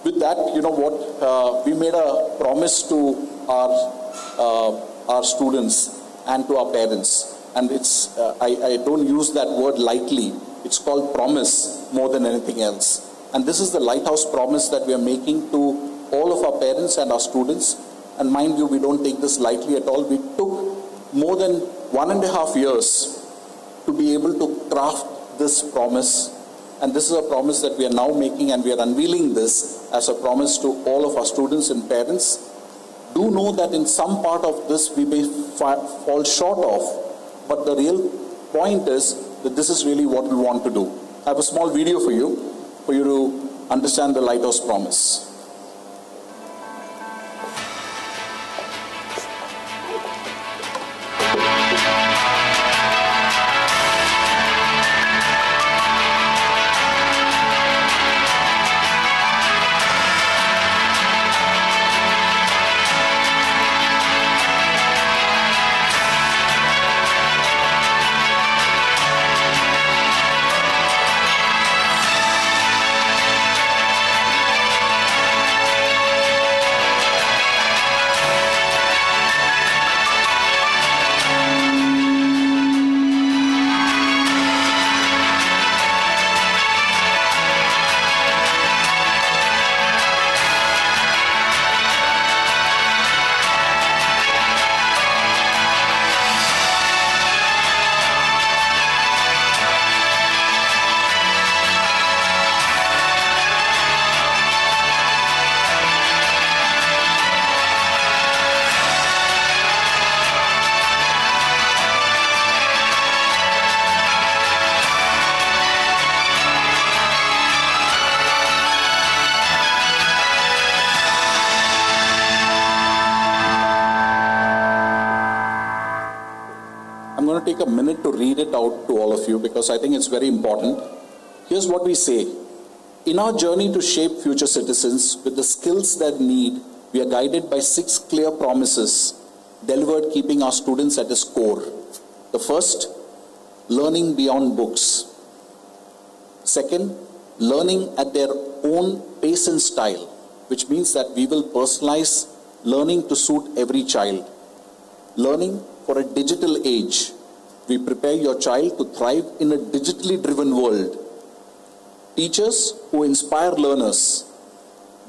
With that, you know what, we made a promise to our students and to our parents. And it's, I don't use that word lightly. It's called promise more than anything else. And this is the lighthouse promise that we are making to all of our parents and our students. And mind you, we don't take this lightly at all. We took more than 1.5 years to be able to craft this promise. And this is a promise that we are now making, and we are unveiling this as a promise to all of our students and parents. do know that in some part of this we may fall short of, but the real point is that this is really what we want to do. I have a small video for you to understand the Lighthouse Promise. Take a minute to read it out to all of you because I think it's very important. Here's what we say. In our journey to shape future citizens with the skills that need, we are guided by 6 clear promises delivered keeping our students at its core. The first, learning beyond books. Second, learning at their own pace and style, which means that we will personalize learning to suit every child. Learning for a digital age. We prepare your child to thrive in a digitally driven world. Teachers who inspire learners.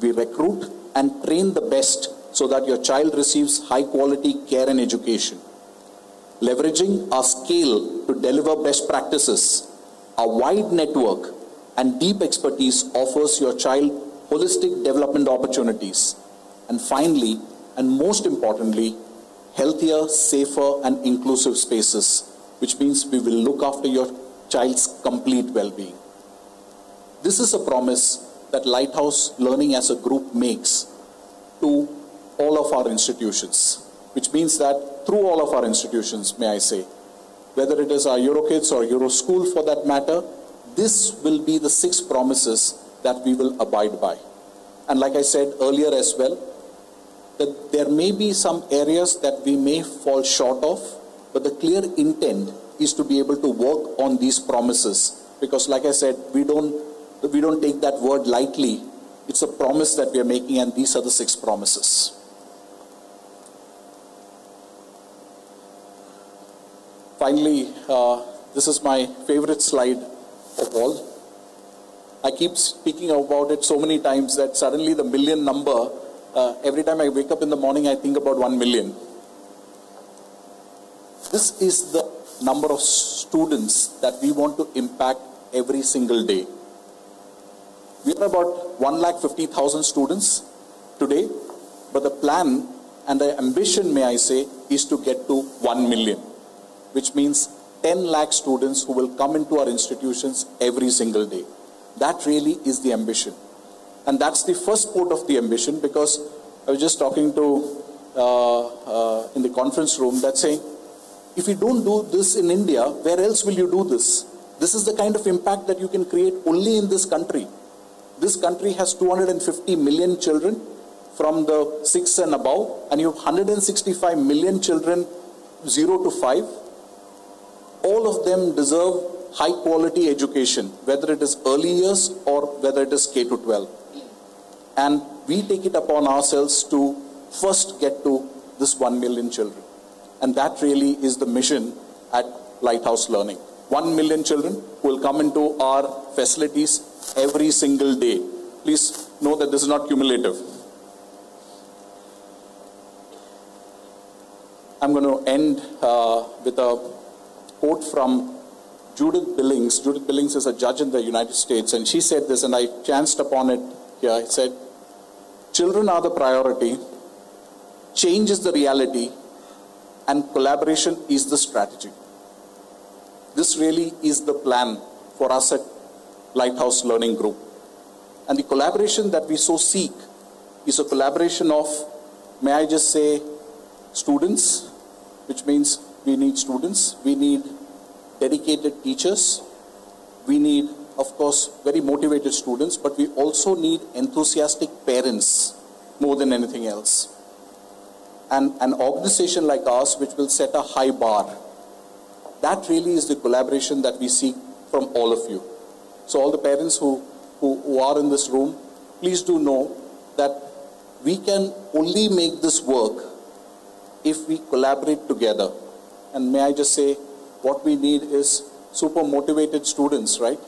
We recruit and train the best so that your child receives high quality care and education. Leveraging our scale to deliver best practices. A wide network and deep expertise offers your child holistic development opportunities. And finally, and most importantly, healthier, safer and inclusive spaces, which means we will look after your child's complete well-being. This is a promise that Lighthouse Learning as a group makes to all of our institutions, which means that through all of our institutions, may I say, whether it is our EuroKids or EuroSchool for that matter, this will be the 6 promises that we will abide by. And like I said earlier as well, that there may be some areas that we may fall short of, but the clear intent is to be able to work on these promises. Because like I said, we don't take that word lightly. It's a promise that we are making, and these are the 6 promises. Finally, this is my favorite slide of all. I keep speaking about it so many times that suddenly the million number, every time I wake up in the morning, I think about 1 million. This is the number of students that we want to impact every single day. We are about 150,000 students today, but the plan and the ambition, may I say, is to get to 1 million, which means 10 lakh students who will come into our institutions every single day. That really is the ambition. And that's the first part of the ambition, because I was just talking to in the conference room that saying, if you don't do this in India, where else will you do this? This is the kind of impact that you can create only in this country. This country has 250 million children from the 6 and above, and you have 165 million children 0 to 5. All of them deserve high quality education, whether it is early years or whether it is K to 12. And we take it upon ourselves to first get to this 1 million children. And that really is the mission at Lighthouse Learning. 1 million children will come into our facilities every single day. Please know that this is not cumulative. I'm going to end with a quote from Judith Billings. Judith Billings is a judge in the United States, and she said this, and I chanced upon it here. I said, "Children are the priority. change is the reality and collaboration is the strategy. This really is the plan for us at Lighthouse Learning Group. And the collaboration that we so seek is a collaboration of, may I just say, students, which means we need students, we need dedicated teachers, we need, of course, very motivated students, but we also need enthusiastic parents more than anything else. And an organization like ours, which will set a high bar, that really is the collaboration that we seek from all of you. So all the parents who are in this room, please do know that we can only make this work if we collaborate together. And may I just say, what we need is super motivated students, right?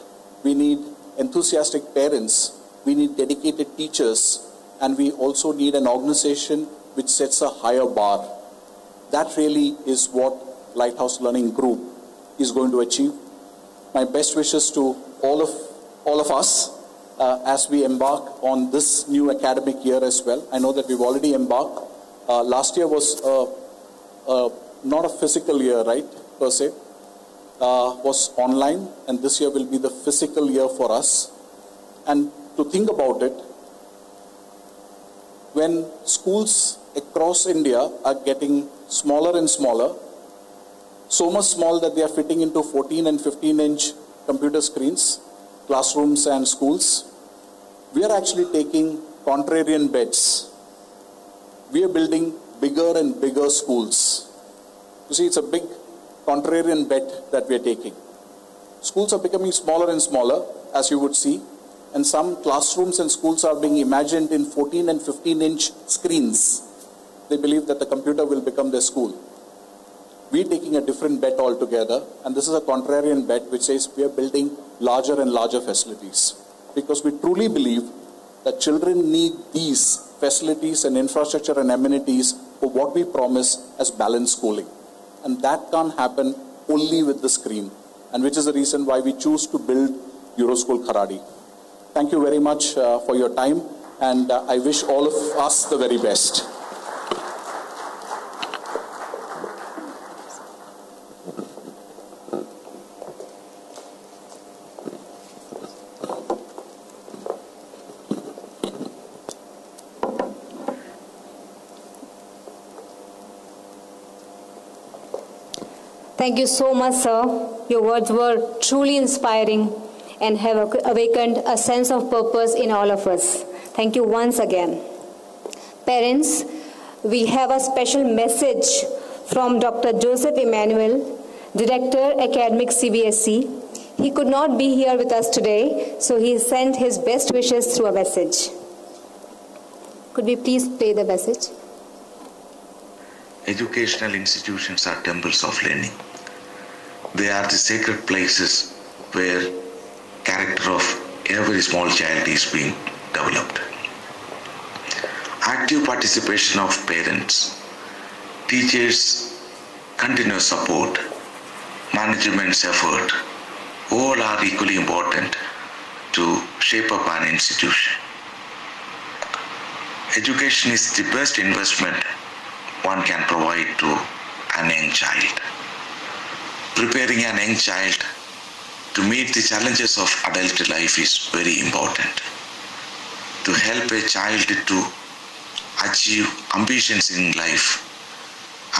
We need enthusiastic parents, we need dedicated teachers, and we also need an organization which sets a higher bar. That really is what Lighthouse Learning Group is going to achieve. My best wishes to all of us as we embark on this new academic year as well. I know that we've already embarked. Last year was not a physical year, right, per se, was online, and this year will be the physical year for us. And to think about it, when schools across India are getting smaller and smaller, so much small that they are fitting into 14 and 15-inch computer screens, classrooms and schools, we are actually taking contrarian bets. We are building bigger and bigger schools. You see, it's a big contrarian bet that we are taking. Schools are becoming smaller and smaller, as you would see, and some classrooms and schools are being imagined in 14 and 15-inch screens. They believe that the computer will become their school. We're taking a different bet altogether, and this is a contrarian bet which says we are building larger and larger facilities, because we truly believe that children need these facilities and infrastructure and amenities for what we promise as balanced schooling. And that can't happen only with the screen, and which is the reason why we choose to build EuroSchool Kharadi. Thank you very much for your time, and I wish all of us the very best. Thank you so much, sir. Your words were truly inspiring and have awakened a sense of purpose in all of us. Thank you once again. Parents, we have a special message from Dr. Joseph Emmanuel, Director, Academic CBSE. He could not be here with us today, so he sent his best wishes through a message. Could we please play the message? Educational institutions are temples of learning. They are the sacred places where character of every small child is being developed. Active participation of parents, teachers' continuous support, management's effort, all are equally important to shape up an institution. Education is the best investment one can provide to an young child. Preparing an young child to meet the challenges of adult life is very important. To help a child to achieve ambitions in life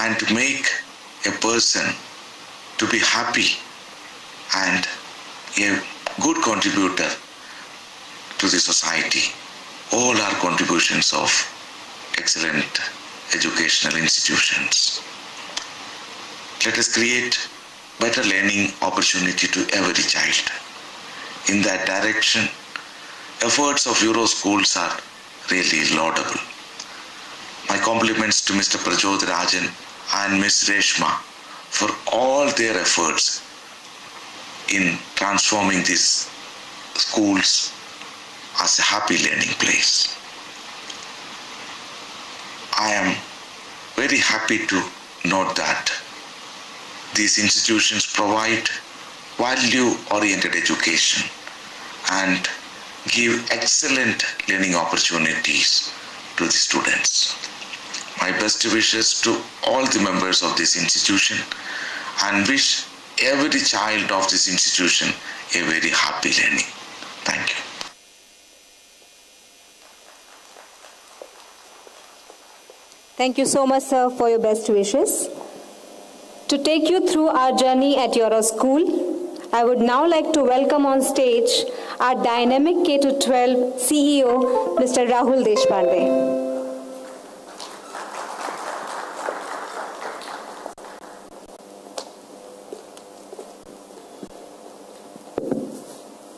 and to make a person to be happy and a good contributor to the society. All are contributions of excellent educational institutions. Let us create better learning opportunity to every child. In that direction, efforts of EuroSchools are really laudable. My compliments to Mr. Prajodharajan and Ms. Reshma for all their efforts in transforming these schools as a happy learning place. I am very happy to note that these institutions provide value-oriented education and give excellent learning opportunities to the students. my best wishes to all the members of this institution and wish every child of this institution a very happy learning. Thank you. Thank you so much, sir, for your best wishes. To take you through our journey at EuroSchool, I would now like to welcome on stage our dynamic K-12 CEO, Mr. Rahul Deshpande.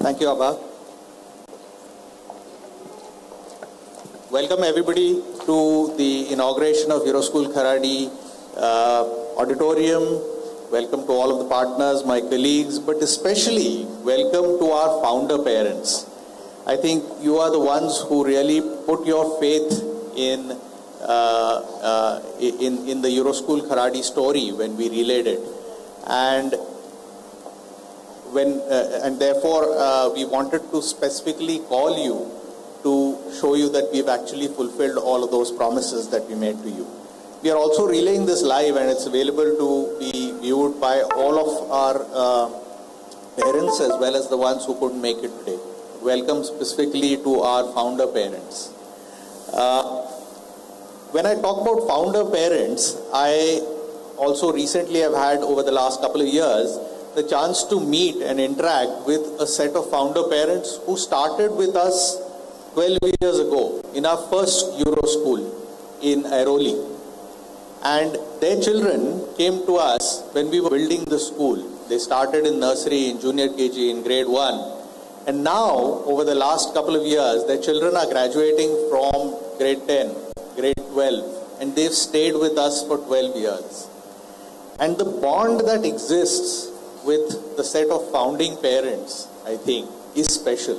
Thank you, Abha. Welcome everybody to the inauguration of EuroSchool Kharadi Auditorium. Welcome to all of the partners, my colleagues, but especially welcome to our founder parents. I think you are the ones who really put your faith in the EuroSchool Kharadi story when we relayed it. And therefore we wanted to specifically call you to show you that we've actually fulfilled all of those promises that we made to you. We are also relaying this live and it's available to be viewed by all of our parents as well as the ones who couldn't make it today. Welcome specifically to our founder parents. When I talk about founder parents, I also recently have had over the last couple of years the chance to meet and interact with a set of founder parents who started with us 12 years ago in our first EuroSchool in Airoli. And their children came to us when we were building the school. They started in nursery, in junior KG, in grade 1. And now, over the last couple of years, their children are graduating from grade 10, grade 12. And they've stayed with us for 12 years. And the bond that exists with the set of founding parents, I think, is special.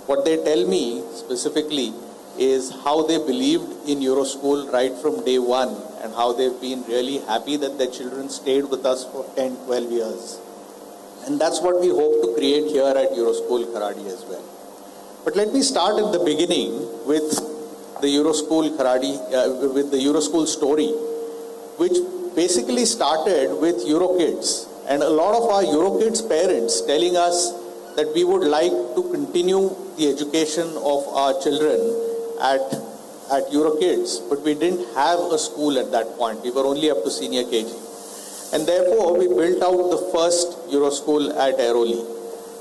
What they tell me specifically is how they believed in EuroSchool right from day one and how they've been really happy that their children stayed with us for 10, 12 years. And that's what we hope to create here at EuroSchool Kharadi as well. But let me start at the beginning with the EuroSchool Kharadi, with the EuroSchool story, which basically started with EuroKids. And a lot of our EuroKids parents telling us that we would like to continue the education of our children at EuroKids, but we didn't have a school at that point. We were only up to senior KG. And therefore, we built out the first EuroSchool at Airoli.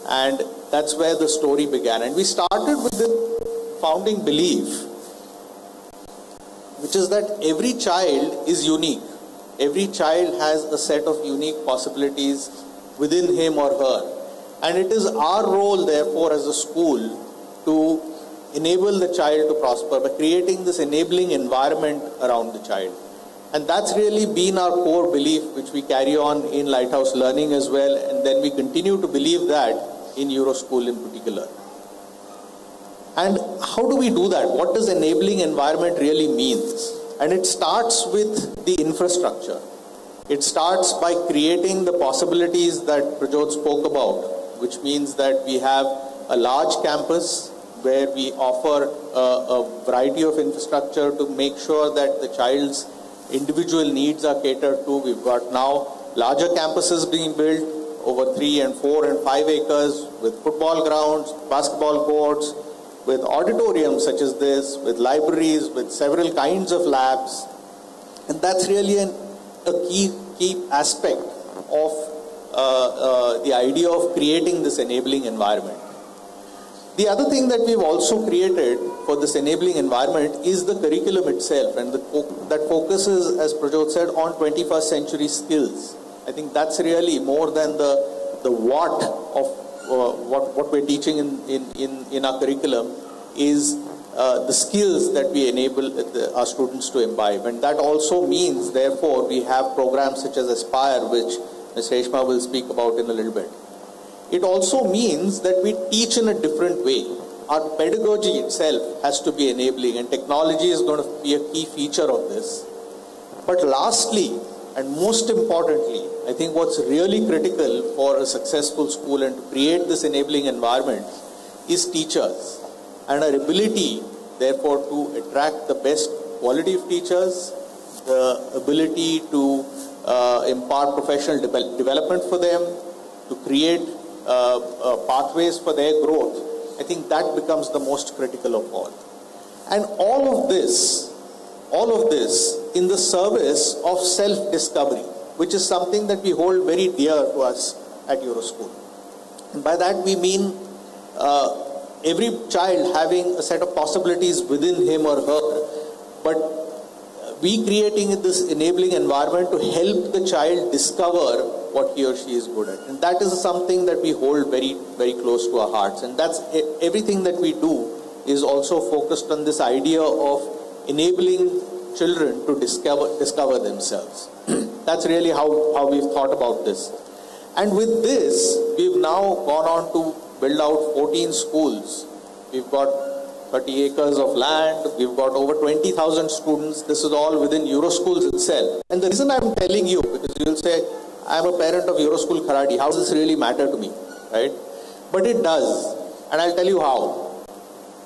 And that's where the story began. And we started with the founding belief, which is that every child is unique. Every child has a set of unique possibilities within him or her. And it is our role, therefore, as a school to enable the child to prosper by creating this enabling environment around the child. And that's really been our core belief, which we carry on in Lighthouse Learning as well. And then we continue to believe that in EuroSchool in particular. And how do we do that? What does enabling environment really means? And it starts with the infrastructure. It starts by creating the possibilities that Prajot spoke about, which means that we have a large campus where we offer a variety of infrastructure to make sure that the child's individual needs are catered to. We've got now larger campuses being built over 3 and 4 and 5 acres with football grounds, basketball courts, with auditoriums such as this, with libraries, with several kinds of labs. And that's really a key aspect of the idea of creating this enabling environment. The other thing that we've also created for this enabling environment is the curriculum itself, and that focuses, as Prajot said, on 21st century skills. I think that's really more than the what of what we're teaching in our curriculum is the skills that we enable our students to imbibe. And that also means, therefore, we have programs such as Aspire, which Ms. Reshma will speak about in a little bit. It also means that we teach in a different way. Our pedagogy itself has to be enabling, and technology is going to be a key feature of this. But lastly, and most importantly, I think what's really critical for a successful school and to create this enabling environment is teachers and our ability, therefore, to attract the best quality of teachers, the ability to impart professional development for them, to create pathways for their growth, I think that becomes the most critical of all. And all of this in the service of self-discovery, which is something that we hold very dear to us at EuroSchool. And by that we mean every child having a set of possibilities within him or her, but we creating this enabling environment to help the child discover what he or she is good at. And that is something that we hold very, very close to our hearts. And that's everything that we do is also focused on this idea of enabling children to discover themselves. That's really how we've thought about this. And with this, we've now gone on to build out 14 schools. We've got 30 acres of land. We've got over 20,000 students. This is all within EuroSchools itself. And the reason I'm telling you, because you'll say, I'm a parent of EuroSchool Kharadi. How does this really matter to me, right? But it does. And I'll tell you how.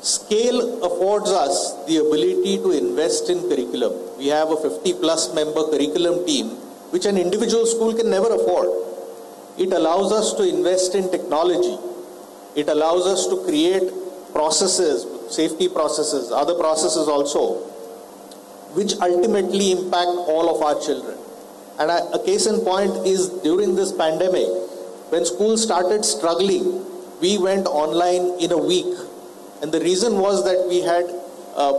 Scale affords us the ability to invest in curriculum. We have a 50+ member curriculum team, which an individual school can never afford. It allows us to invest in technology. It allows us to create processes, safety processes, other processes also, which ultimately impact all of our children. And a case in point is during this pandemic, when schools started struggling, we went online in a week. And the reason was that we had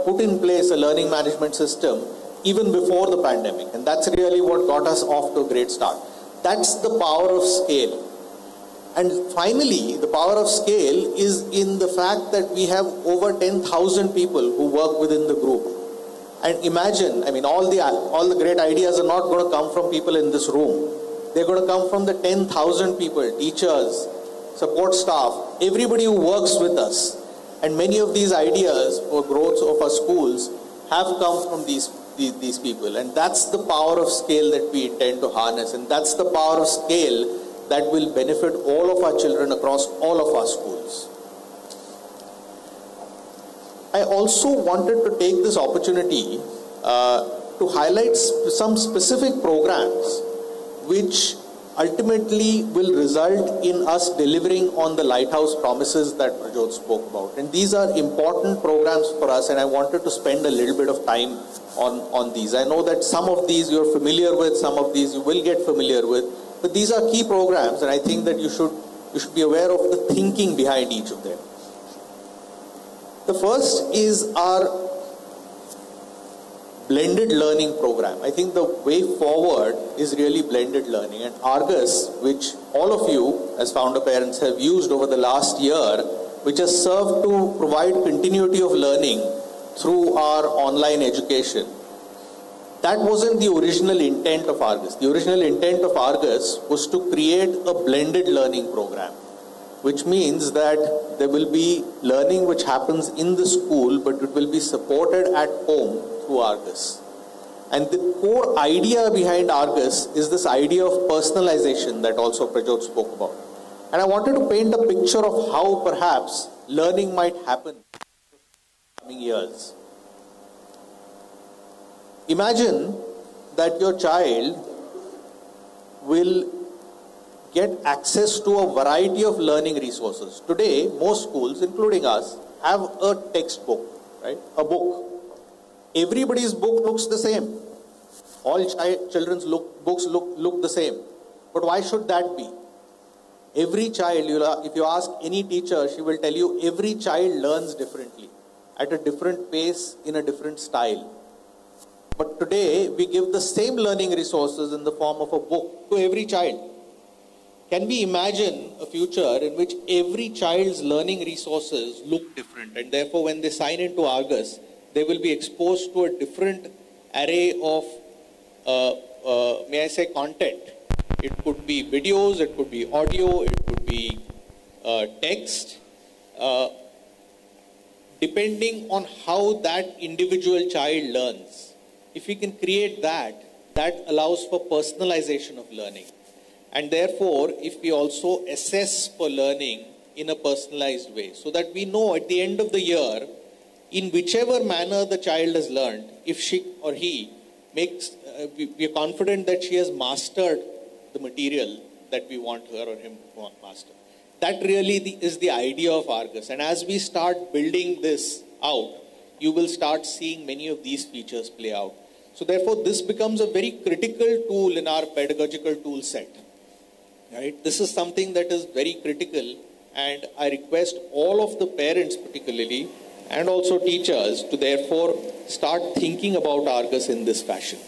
put in place a learning management system even before the pandemic. And that's really what got us off to a great start. That's the power of scale. And finally, the power of scale is in the fact that we have over 10,000 people who work within the group. And imagine, I mean, all the great ideas are not going to come from people in this room. They're going to come from the 10,000 people, teachers, support staff, everybody who works with us. And many of these ideas for growth of our schools have come from these people. And that's the power of scale that we intend to harness. And that's the power of scale that will benefit all of our children across all of our schools. I also wanted to take this opportunity to highlight some specific programs which ultimately will result in us delivering on the lighthouse promises that Prajot spoke about. And these are important programs for us, and I wanted to spend a little bit of time on these. I know that some of these you're familiar with, some of these you will get familiar with, but these are key programs, and I think that you should be aware of the thinking behind each of them. The first is our blended learning program. I think the way forward is really blended learning. And Argus, which all of you as founder parents have used over the last year, which has served to provide continuity of learning through our online education. That wasn't the original intent of Argus. The original intent of Argus was to create a blended learning program, which means that there will be learning which happens in the school, but it will be supported at home through Argus. And the core idea behind Argus is this idea of personalization that also Prajot spoke about. And I wanted to paint a picture of how perhaps learning might happen in the coming years. Imagine that your child will get access to a variety of learning resources. Today, most schools, including us, have a textbook, right? A book. Everybody's book looks the same. All children's books look the same. But why should that be? Every child, if you ask any teacher, she will tell you every child learns differently, at a different pace, in a different style. But today, we give the same learning resources in the form of a book to every child. Can we imagine a future in which every child's learning resources look different, and therefore when they sign into Argus, they will be exposed to a different array of, may I say, content. It could be videos, it could be audio, it could be text, depending on how that individual child learns. If we can create that, that allows for personalization of learning. And therefore, if we also assess for learning in a personalized way, so that we know at the end of the year, in whichever manner the child has learned, if she or he makes, we are confident that she has mastered the material that we want her or him to master. That really is the idea of Argus. And as we start building this out, you will start seeing many of these features play out. So therefore, this becomes a very critical tool in our pedagogical tool set. Right? This is something that is very critical, and I request all of the parents particularly, and also teachers, to therefore start thinking about Argus in this fashion.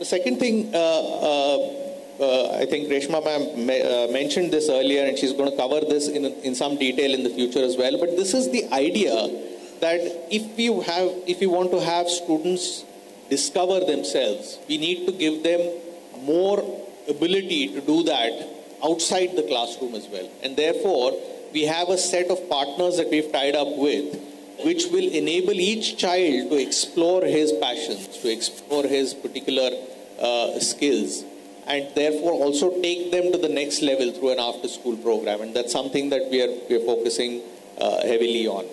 The second thing, I think Reshma ma'am mentioned this earlier, and she's going to cover this in some detail in the future as well. But this is the idea that if we want to have students discover themselves, we need to give them more ability to do that outside the classroom as well. And therefore, we have a set of partners that we've tied up with, which will enable each child to explore his passions, to explore his particular skills, and therefore also take them to the next level through an after-school program. And that's something that we are focusing heavily on.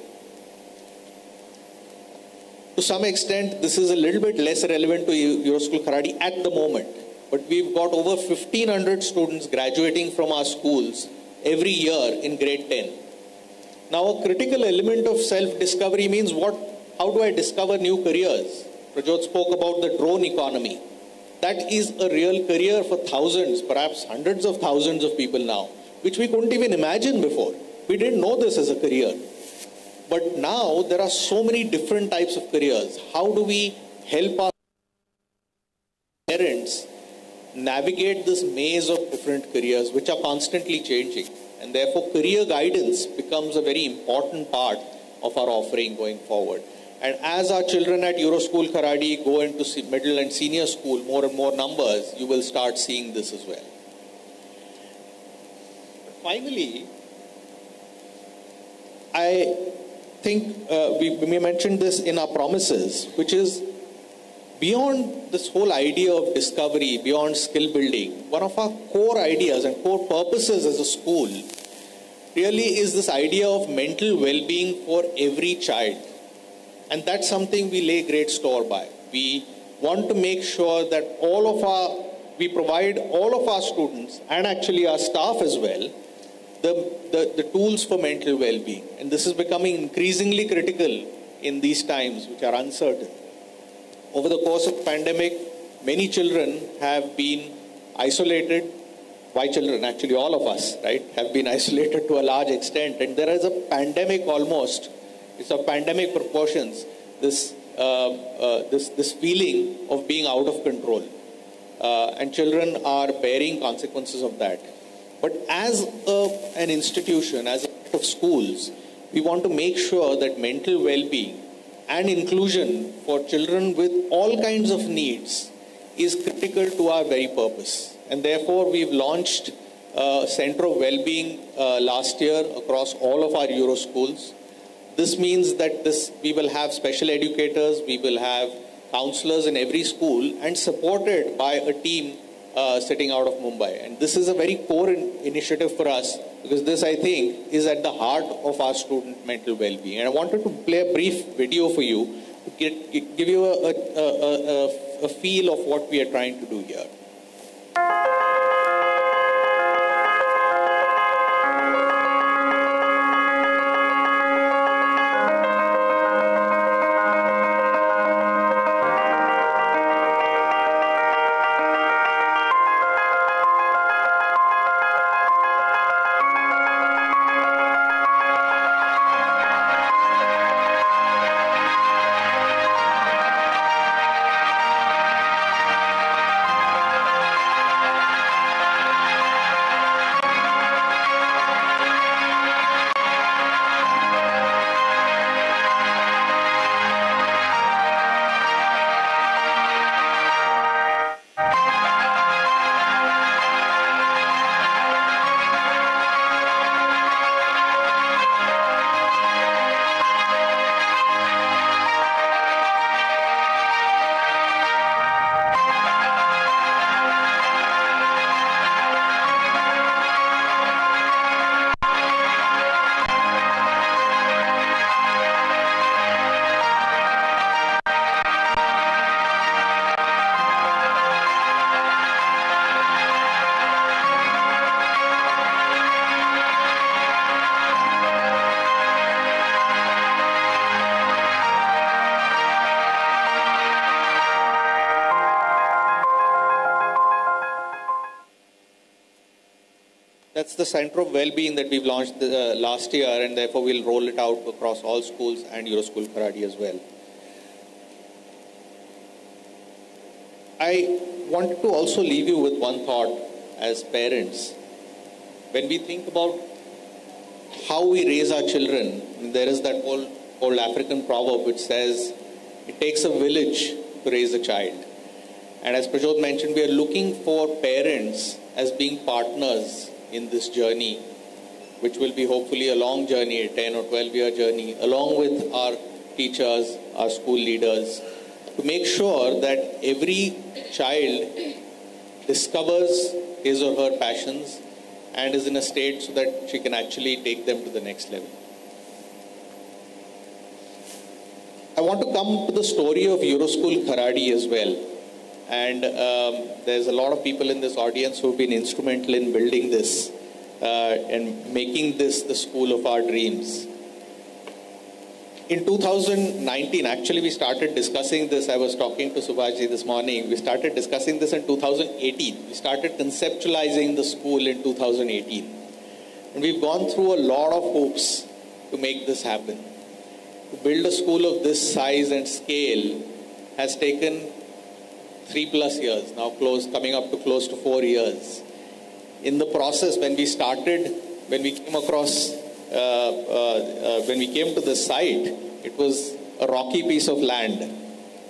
To some extent, this is a little bit less relevant to EuroSchool Kharadi at the moment. But we've got over 1,500 students graduating from our schools every year in grade 10. Now, a critical element of self-discovery means how do I discover new careers? Prajot spoke about the drone economy. That is a real career for thousands, perhaps hundreds of thousands of people now, which we couldn't even imagine before. We didn't know this as a career. But now there are so many different types of careers. How do we help our parents navigate this maze of different careers which are constantly changing? And therefore career guidance becomes a very important part of our offering going forward. And as our children at EuroSchool Kharadi go into middle and senior school, more and more numbers, you will start seeing this as well. Finally, I think we mentioned this in our promises, which is beyond this whole idea of discovery, beyond skill building, one of our core ideas and core purposes as a school really is this idea of mental well-being for every child. And that's something we lay great store by. We want to make sure that we provide all of our students and actually our staff as well the tools for mental well-being. And this is becoming increasingly critical in these times which are uncertain. Over the course of the pandemic, many children have been isolated. Why children? Actually all of us, right, have been isolated to a large extent. And there is a pandemic almost. It's of pandemic proportions, this feeling of being out of control. And children are bearing consequences of that. But as an institution, as a set of schools, we want to make sure that mental well-being and inclusion for children with all kinds of needs is critical to our very purpose. And therefore, we've launched a Center of Wellbeing last year across all of our Euro schools. This means that we will have special educators, we will have counselors in every school, and supported by a team sitting out of Mumbai. And this is a very core initiative for us, because this, I think, is at the heart of our student mental well-being. And I wanted to play a brief video for you to give you a feel of what we are trying to do here. That's the Center of Wellbeing that we've launched last year, and therefore we'll roll it out across all schools and EuroSchool Kharadi as well. I wanted to also leave you with one thought as parents. When we think about how we raise our children, there is that old African proverb which says, it takes a village to raise a child. And as Prajot mentioned, we are looking for parents as being partners in this journey, which will be hopefully a long journey, a 10 or 12-year journey, along with our teachers, our school leaders, to make sure that every child discovers his or her passions and is in a state so that she can actually take them to the next level. I want to come to the story of EuroSchool Kharadi as well. And there's a lot of people in this audience who have been instrumental in building this and making this the school of our dreams. In 2019, actually we started discussing this. I was talking to Subhashji this morning. We started discussing this in 2018. We started conceptualizing the school in 2018. And we've gone through a lot of hoops to make this happen. To build a school of this size and scale has taken 3+ years, now coming up to close to 4 years. In the process, when we started, when we came across, when we came to the site, it was a rocky piece of land,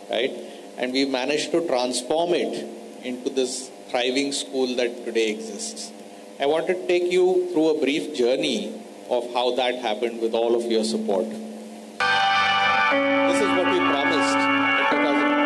right? And we managed to transform it into this thriving school that today exists. I want to take you through a brief journey of how that happened with all of your support. This is what we promised in 2021.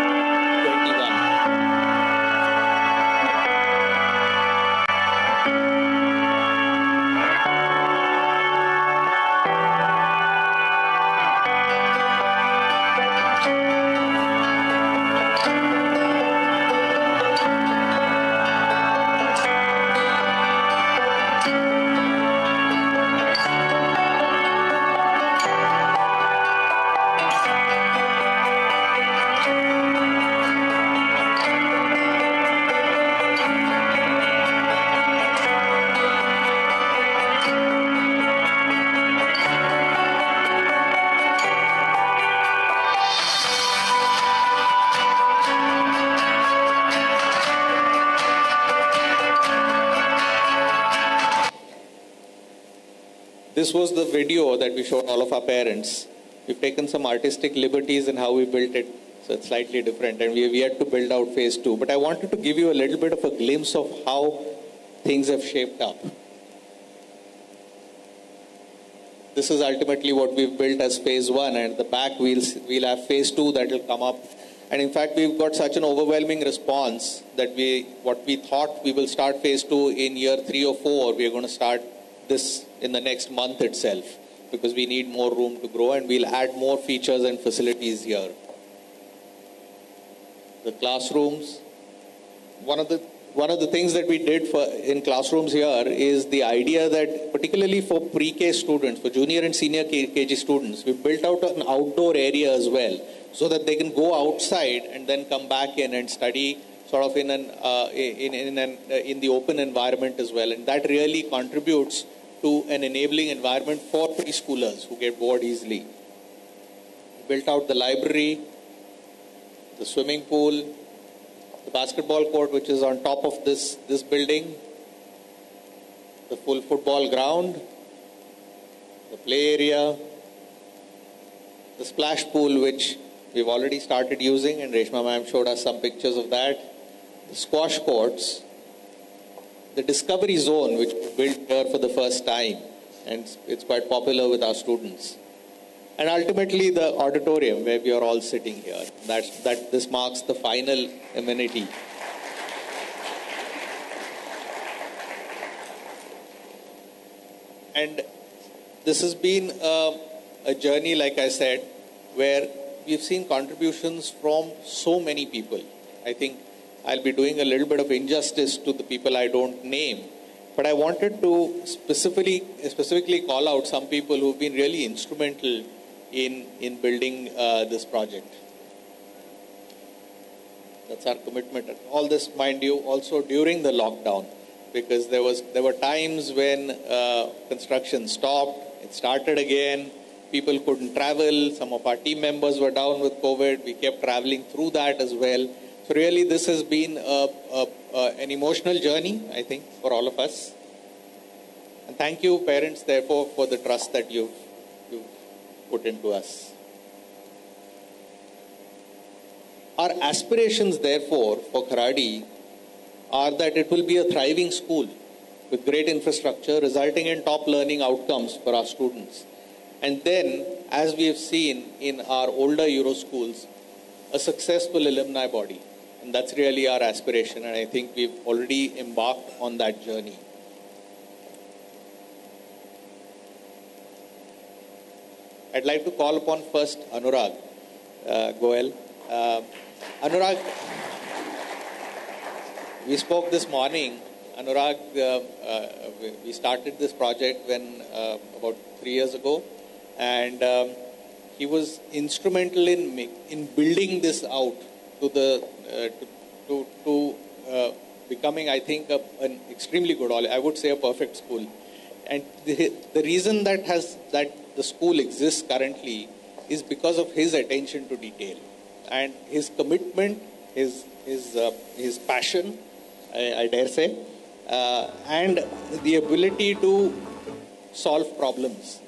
This was the video that we showed all of our parents. We've taken some artistic liberties in how we built it, so it's slightly different, and we have yet to build out phase 2. But I wanted to give you a little bit of a glimpse of how things have shaped up. This is ultimately what we've built as phase 1, and at the back we'll have phase 2 that will come up. And in fact, we've got such an overwhelming response that what we thought we will start phase 2 in year 3 or 4, we are going to start this in the next month itself, because we need more room to grow, and we'll add more features and facilities here. The classrooms. One of the things that we did in classrooms here is the idea that, particularly for pre-K students, for junior and senior KG students, we built out an outdoor area as well, so that they can go outside and then come back in and study sort of in the open environment as well. And that really contributes to an enabling environment for preschoolers who get bored easily. We built out the library, the swimming pool, the basketball court, which is on top of this building, the full football ground, the play area, the splash pool, which we've already started using, and Reshma ma'am showed us some pictures of that, the squash courts, the discovery zone, which we built here for the first time, and it's quite popular with our students. And ultimately the auditorium where we are all sitting here. This marks the final amenity. And this has been a journey, like I said, where we've seen contributions from so many people. I think I'll be doing a little bit of injustice to the people I don't name, but I wanted to specifically call out some people who've been really instrumental in building this project. That's our commitment. All this, mind you, also during the lockdown. because there were times when construction stopped, it started again, people couldn't travel, some of our team members were down with COVID, we kept traveling through that as well. So really this has been an emotional journey, I think, for all of us. And thank you, parents, therefore, for the trust that you've put into us. Our aspirations, therefore, for Kharadi are that it will be a thriving school with great infrastructure, resulting in top learning outcomes for our students. And then, as we have seen in our older Euro schools, a successful alumni body. And that's really our aspiration, and I think we've already embarked on that journey. I'd like to call upon first Anurag Goel. Anurag, we spoke this morning. Anurag, we started this project when about 3 years ago, and he was instrumental in building this out to the to becoming, I think, an extremely good, I would say, a perfect school. And the reason that the school exists currently is because of his attention to detail and his commitment, his passion, I dare say, and the ability to solve problems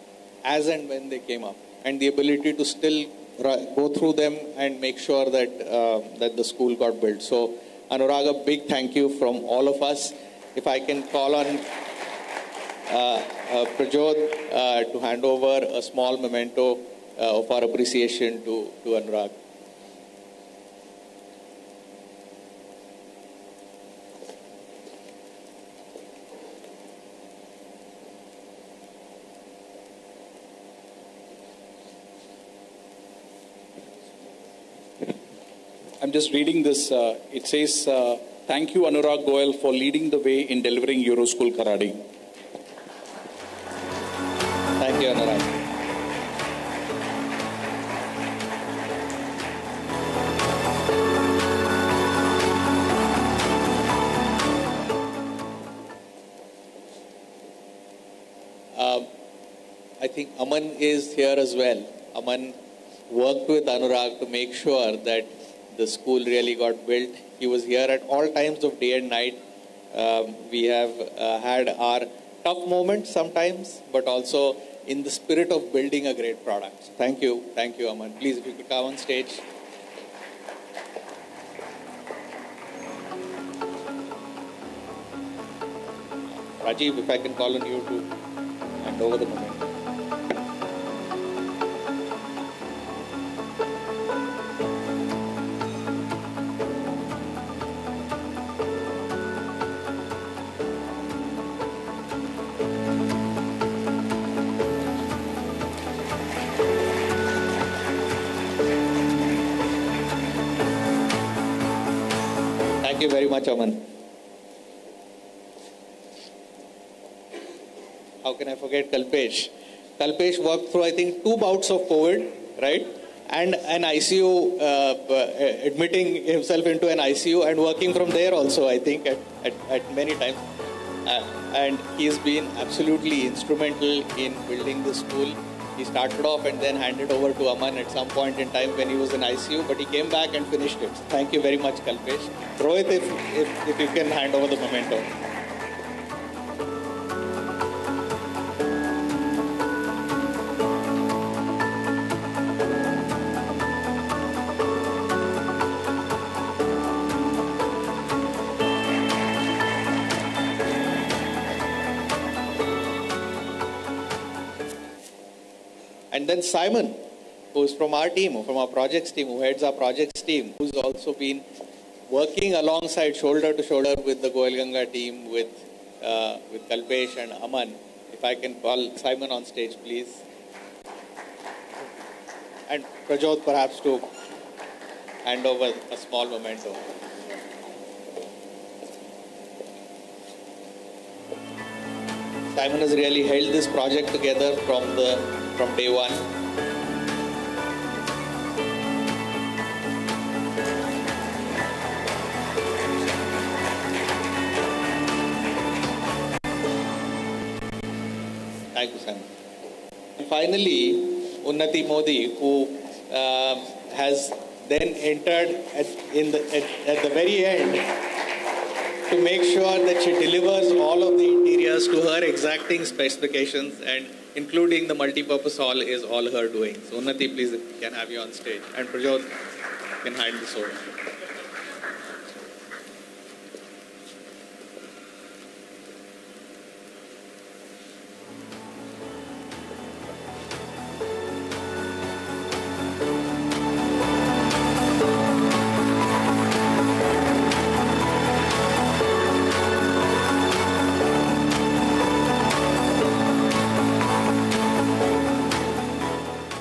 as and when they came up, and the ability to still go through them and make sure that the school got built. So, Anurag, a big thank you from all of us. If I can call on Prajot to hand over a small memento of our appreciation to Anurag. I'm just reading this. It says, thank you, Anurag Goel, for leading the way in delivering EuroSchool Kharadi. Thank you, Anurag. I think Aman is here as well. Aman worked with Anurag to make sure that the school really got built. He was here at all times of day and night. We have had our tough moments sometimes, but also in the spirit of building a great product. Thank you, Aman. Please, if you could come on stage. Rajiv, if I can call on you to hand over the moment. Thank you very much, Aman. How can I forget Kalpesh? Kalpesh worked through, I think, 2 bouts of COVID, right? And an ICU, admitting himself into an ICU and working from there also, I think, at many times. And he's been absolutely instrumental in building the school. He started off and then handed over to Aman at some point in time when he was in ICU, but he came back and finished it. Thank you very much, Kalpesh. Rohit, if you can hand over the memento. And then Simon, who's from our team, from our projects team, who heads our projects team, who's also been working alongside, shoulder to shoulder with the Goel Ganga team, with Kalpesh and Aman. If I can call Simon on stage, please. And Prajot, perhaps, to hand over a small memento. Simon has really held this project together from day one. Thank you, Sam. And finally, Unnati Modi, who has then entered at the very end to make sure that she delivers all of the interiors to her exacting specifications, and including the multi-purpose hall is all her doing. So Unnati, please, if we can have you on stage. And Prajot can hand this over.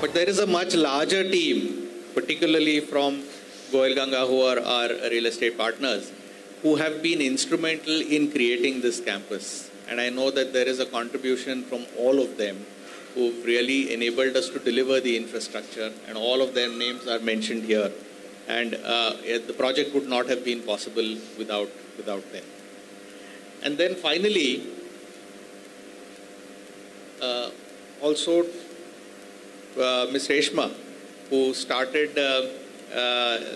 But there is a much larger team, particularly from Goel Ganga, who are our real estate partners, who have been instrumental in creating this campus. And I know that there is a contribution from all of them who've really enabled us to deliver the infrastructure, and all of their names are mentioned here. And the project would not have been possible without them. And then finally, also Ms. Reshma, who started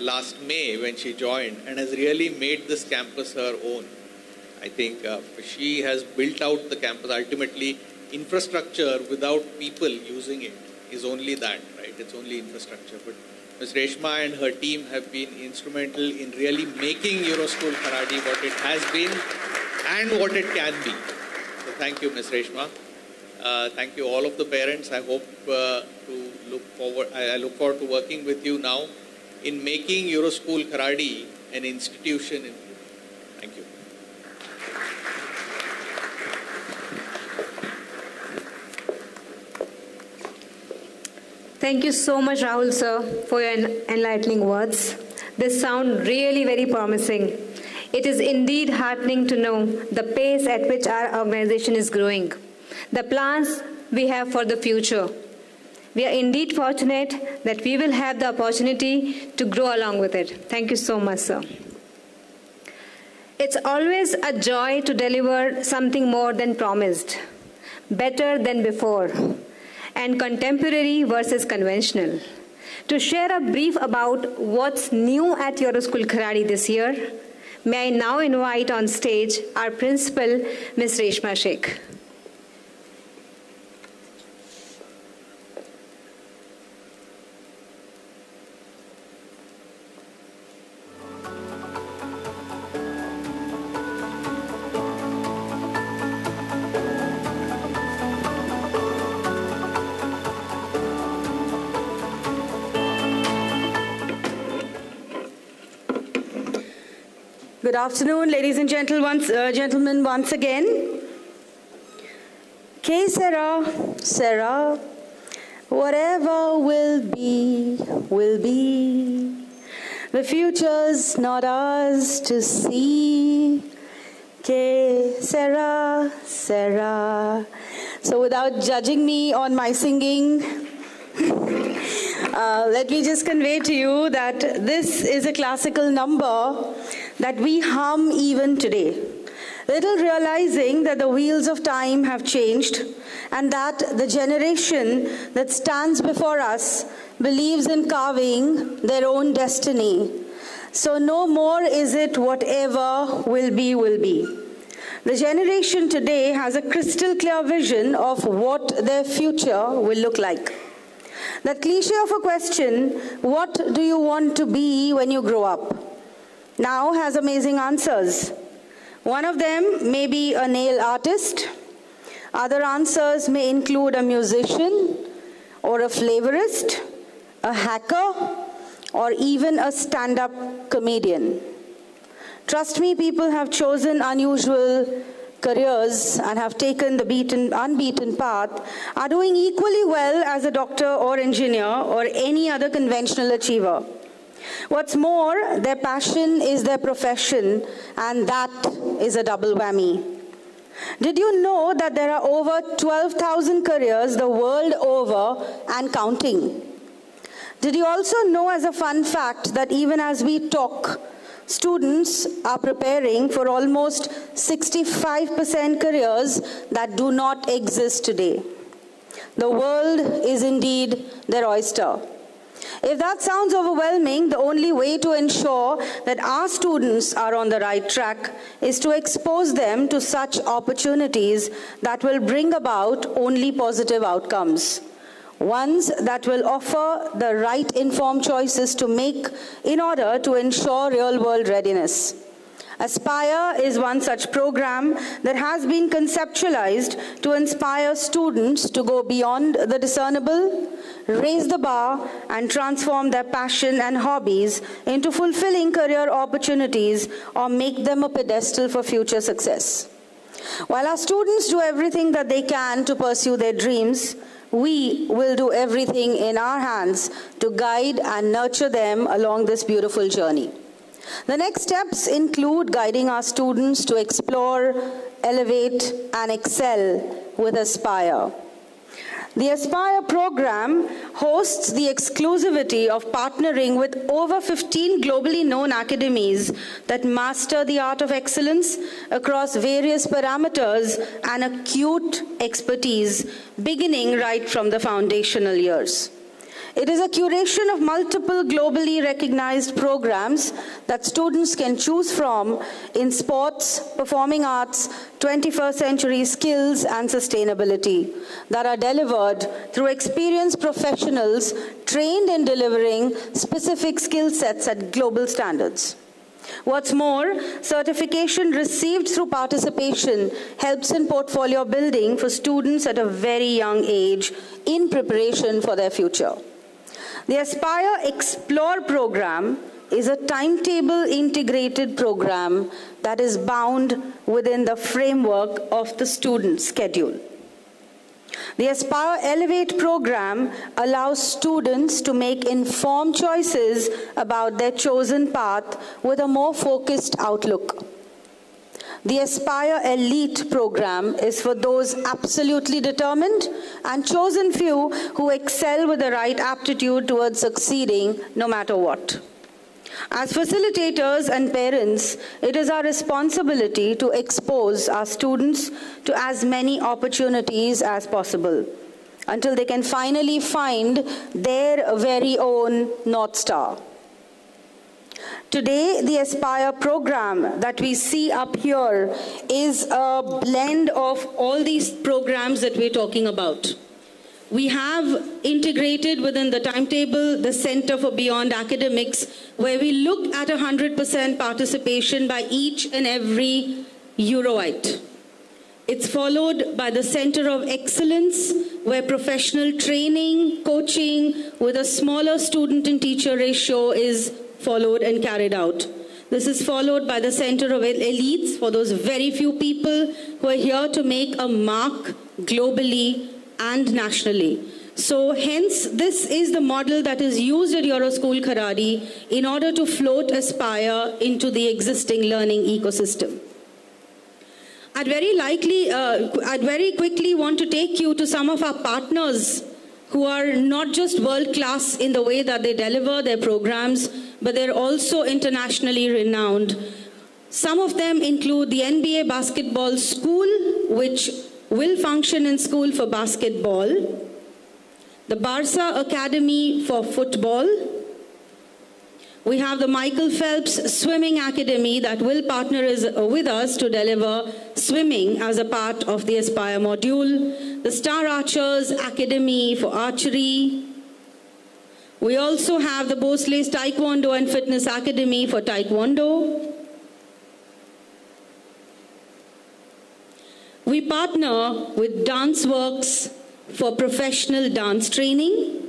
last May when she joined and has really made this campus her own. I think she has built out the campus. Ultimately, infrastructure without people using it is only that, right? It's only infrastructure. But Ms. Reshma and her team have been instrumental in really making EuroSchool Kharadi what it has been and what it can be. So thank you, Ms. Reshma. Thank you all of the parents. I hope I look forward to working with you now in making EuroSchool Kharadi an institution in Pune. Thank you. Thank you so much, Rahul sir, for your enlightening words. This sound really very promising. It is indeed heartening to know the pace at which our organization is growing, the plans we have for the future. We are indeed fortunate that we will have the opportunity to grow along with it. Thank you so much, sir. It's always a joy to deliver something more than promised, better than before, and contemporary versus conventional. To share a brief about what's new at EuroSchool Kharadi this year, may I now invite on stage our principal, Ms. Reshma Sheikh. Good afternoon, ladies and gentlemen, once again. Que sera, whatever will be, will be. The future's not ours to see. Que sera. So without judging me on my singing, let me just convey to you that this is a classical number that we hum even today, little realizing that the wheels of time have changed and that the generation that stands before us believes in carving their own destiny. So no more is it whatever will be, will be. The generation today has a crystal clear vision of what their future will look like. That cliche of a question, what do you want to be when you grow up, now has amazing answers. One of them may be a nail artist. Other answers may include a musician or a flavorist, a hacker, or even a stand-up comedian. Trust me, people have chosen unusual careers and have taken the unbeaten path are doing equally well as a doctor or engineer or any other conventional achiever. What's more, their passion is their profession, and that is a double whammy. Did you know that there are over 12,000 careers the world over and counting? Did you also know, as a fun fact, that even as we talk, students are preparing for almost 65% careers that do not exist today? The world is indeed their oyster. If that sounds overwhelming, the only way to ensure that our students are on the right track is to expose them to such opportunities that will bring about only positive outcomes. Ones that will offer the right informed choices to make in order to ensure real-world readiness. Aspire is one such program that has been conceptualized to inspire students to go beyond the discernible, raise the bar, and transform their passion and hobbies into fulfilling career opportunities or make them a pedestal for future success. While our students do everything that they can to pursue their dreams, we will do everything in our hands to guide and nurture them along this beautiful journey. The next steps include guiding our students to explore, elevate, and excel with Aspire. The Aspire program hosts the exclusivity of partnering with over 15 globally known academies that master the art of excellence across various parameters and acute expertise, beginning right from the foundational years. It is a curation of multiple globally recognized programs that students can choose from in sports, performing arts, 21st century skills, and sustainability that are delivered through experienced professionals trained in delivering specific skill sets at global standards. What's more, certification received through participation helps in portfolio building for students at a very young age in preparation for their future. The Aspire Explore program is a timetable integrated program that is bound within the framework of the student schedule. The Aspire Elevate program allows students to make informed choices about their chosen path with a more focused outlook. The Aspire Elite program is for those absolutely determined and chosen few who excel with the right aptitude towards succeeding no matter what. As facilitators and parents, it is our responsibility to expose our students to as many opportunities as possible until they can finally find their very own North Star. Today, the Aspire program that we see up here is a blend of all these programs that we're talking about. We have integrated within the timetable the Center for Beyond Academics, where we look at 100% participation by each and every Euroite. It's followed by the Center of Excellence, where professional training, coaching with a smaller student and teacher ratio is followed and carried out. This is followed by the Center of Elites for those very few people who are here to make a mark globally and nationally. So hence, this is the model that is used at EuroSchool Kharadi in order to float Aspire into the existing learning ecosystem. I'd very quickly want to take you to some of our partners who are not just world-class in the way that they deliver their programs, but they're also internationally renowned. Some of them include the NBA Basketball School, which will function in school for basketball, the Barca Academy for football. We have the Michael Phelps Swimming Academy that will partner with us to deliver swimming as a part of the Aspire module, the Star Archers Academy for archery. We also have the Bosle's Taekwondo and Fitness Academy for Taekwondo. We partner with DanceWorks for professional dance training.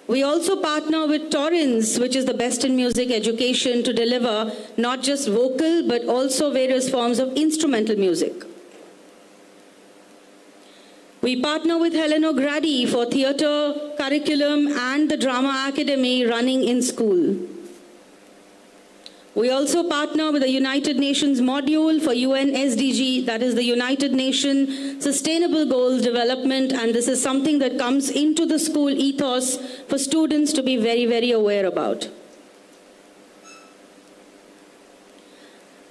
We also partner with Torrens, which is the best in music education, to deliver not just vocal, but also various forms of instrumental music. We partner with Helena Grady for theatre curriculum and the Drama Academy running in school. We also partner with the United Nations module for UN SDG, that is the United Nations Sustainable Goals Development, and this is something that comes into the school ethos for students to be very, very aware about.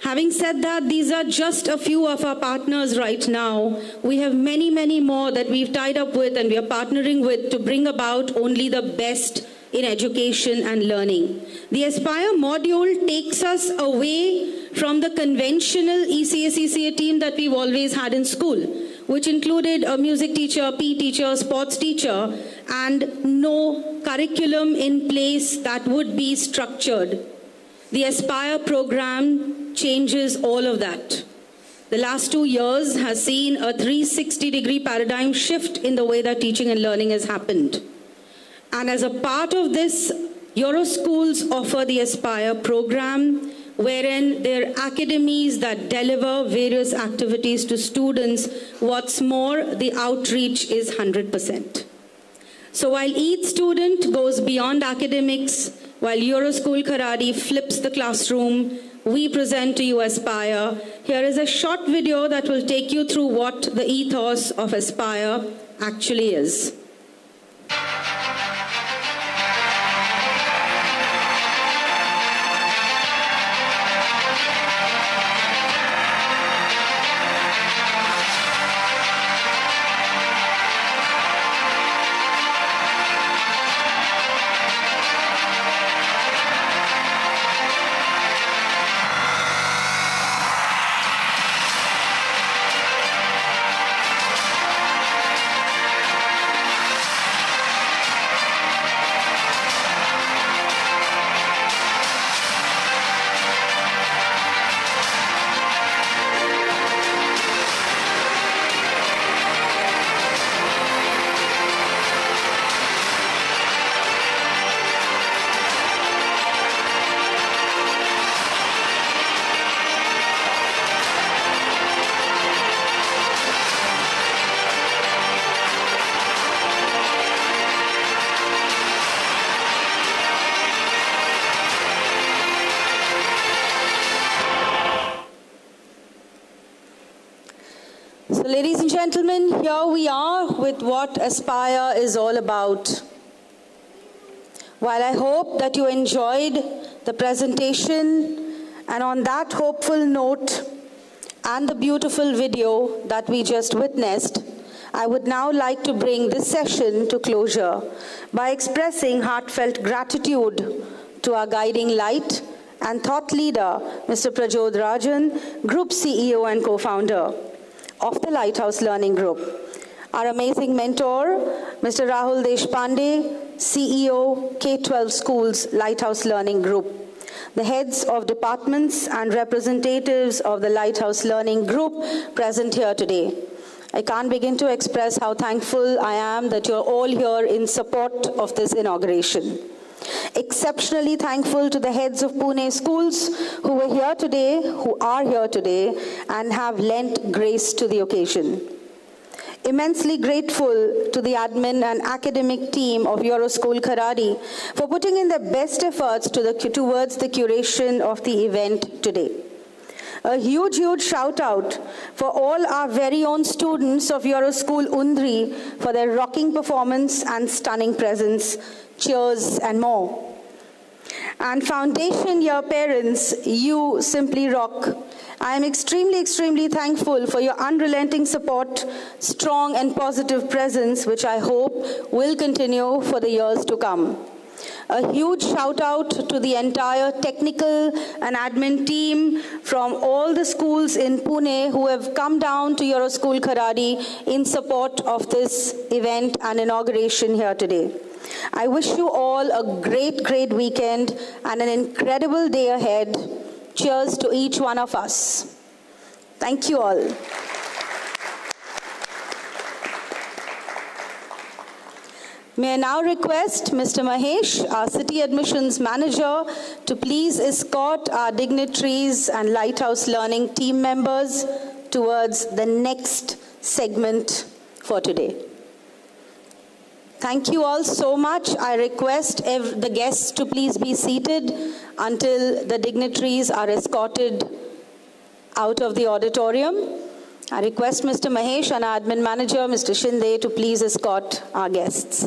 Having said that, these are just a few of our partners right now. We have many, many more that we've tied up with and we are partnering with to bring about only the best in education and learning. The Aspire module takes us away from the conventional ECA team that we've always had in school, which included a music teacher, PE teacher, sports teacher, and no curriculum in place that would be structured. The Aspire program changes all of that. The last 2 years has seen a 360-degree paradigm shift in the way that teaching and learning has happened. And as a part of this, EuroSchools offer the Aspire program, wherein there are academies that deliver various activities to students. What's more, the outreach is 100%. So while each student goes beyond academics, while EuroSchool Kharadi flips the classroom, we present to you Aspire. Here is a short video that will take you through what the ethos of Aspire actually is. Ladies and gentlemen, here we are with what Aspire is all about. While I hope that you enjoyed the presentation, and on that hopeful note and the beautiful video that we just witnessed, I would now like to bring this session to closure by expressing heartfelt gratitude to our guiding light and thought leader, Mr. Prajod Rajan, Group CEO and co-founder of the Lighthouse Learning Group. Our amazing mentor, Mr. Rahul Deshpande, CEO, K-12 Schools, Lighthouse Learning Group. The heads of departments and representatives of the Lighthouse Learning Group present here today. I can't begin to express how thankful I am that you're all here in support of this inauguration. Exceptionally thankful to the heads of Pune schools who were here today, who are here today, and have lent grace to the occasion. Immensely grateful to the admin and academic team of EuroSchool Kharadi for putting in their best efforts towards the curation of the event today. A huge, huge shout out for all our very own students of EuroSchool Undri for their rocking performance and stunning presence. Cheers and more. And foundation year parents, you simply rock. I am extremely, extremely thankful for your unrelenting support, strong and positive presence, which I hope will continue for the years to come. A huge shout out to the entire technical and admin team from all the schools in Pune who have come down to EuroSchool Kharadi in support of this event and inauguration here today. I wish you all a great, great weekend and an incredible day ahead. Cheers to each one of us. Thank you all. May I now request Mr. Mahesh, our City Admissions Manager, to please escort our dignitaries and Lighthouse Learning team members towards the next segment for today. Thank you all so much. I request the guests to please be seated until the dignitaries are escorted out of the auditorium. I request Mr. Mahesh and our admin manager, Mr. Shinde, to please escort our guests.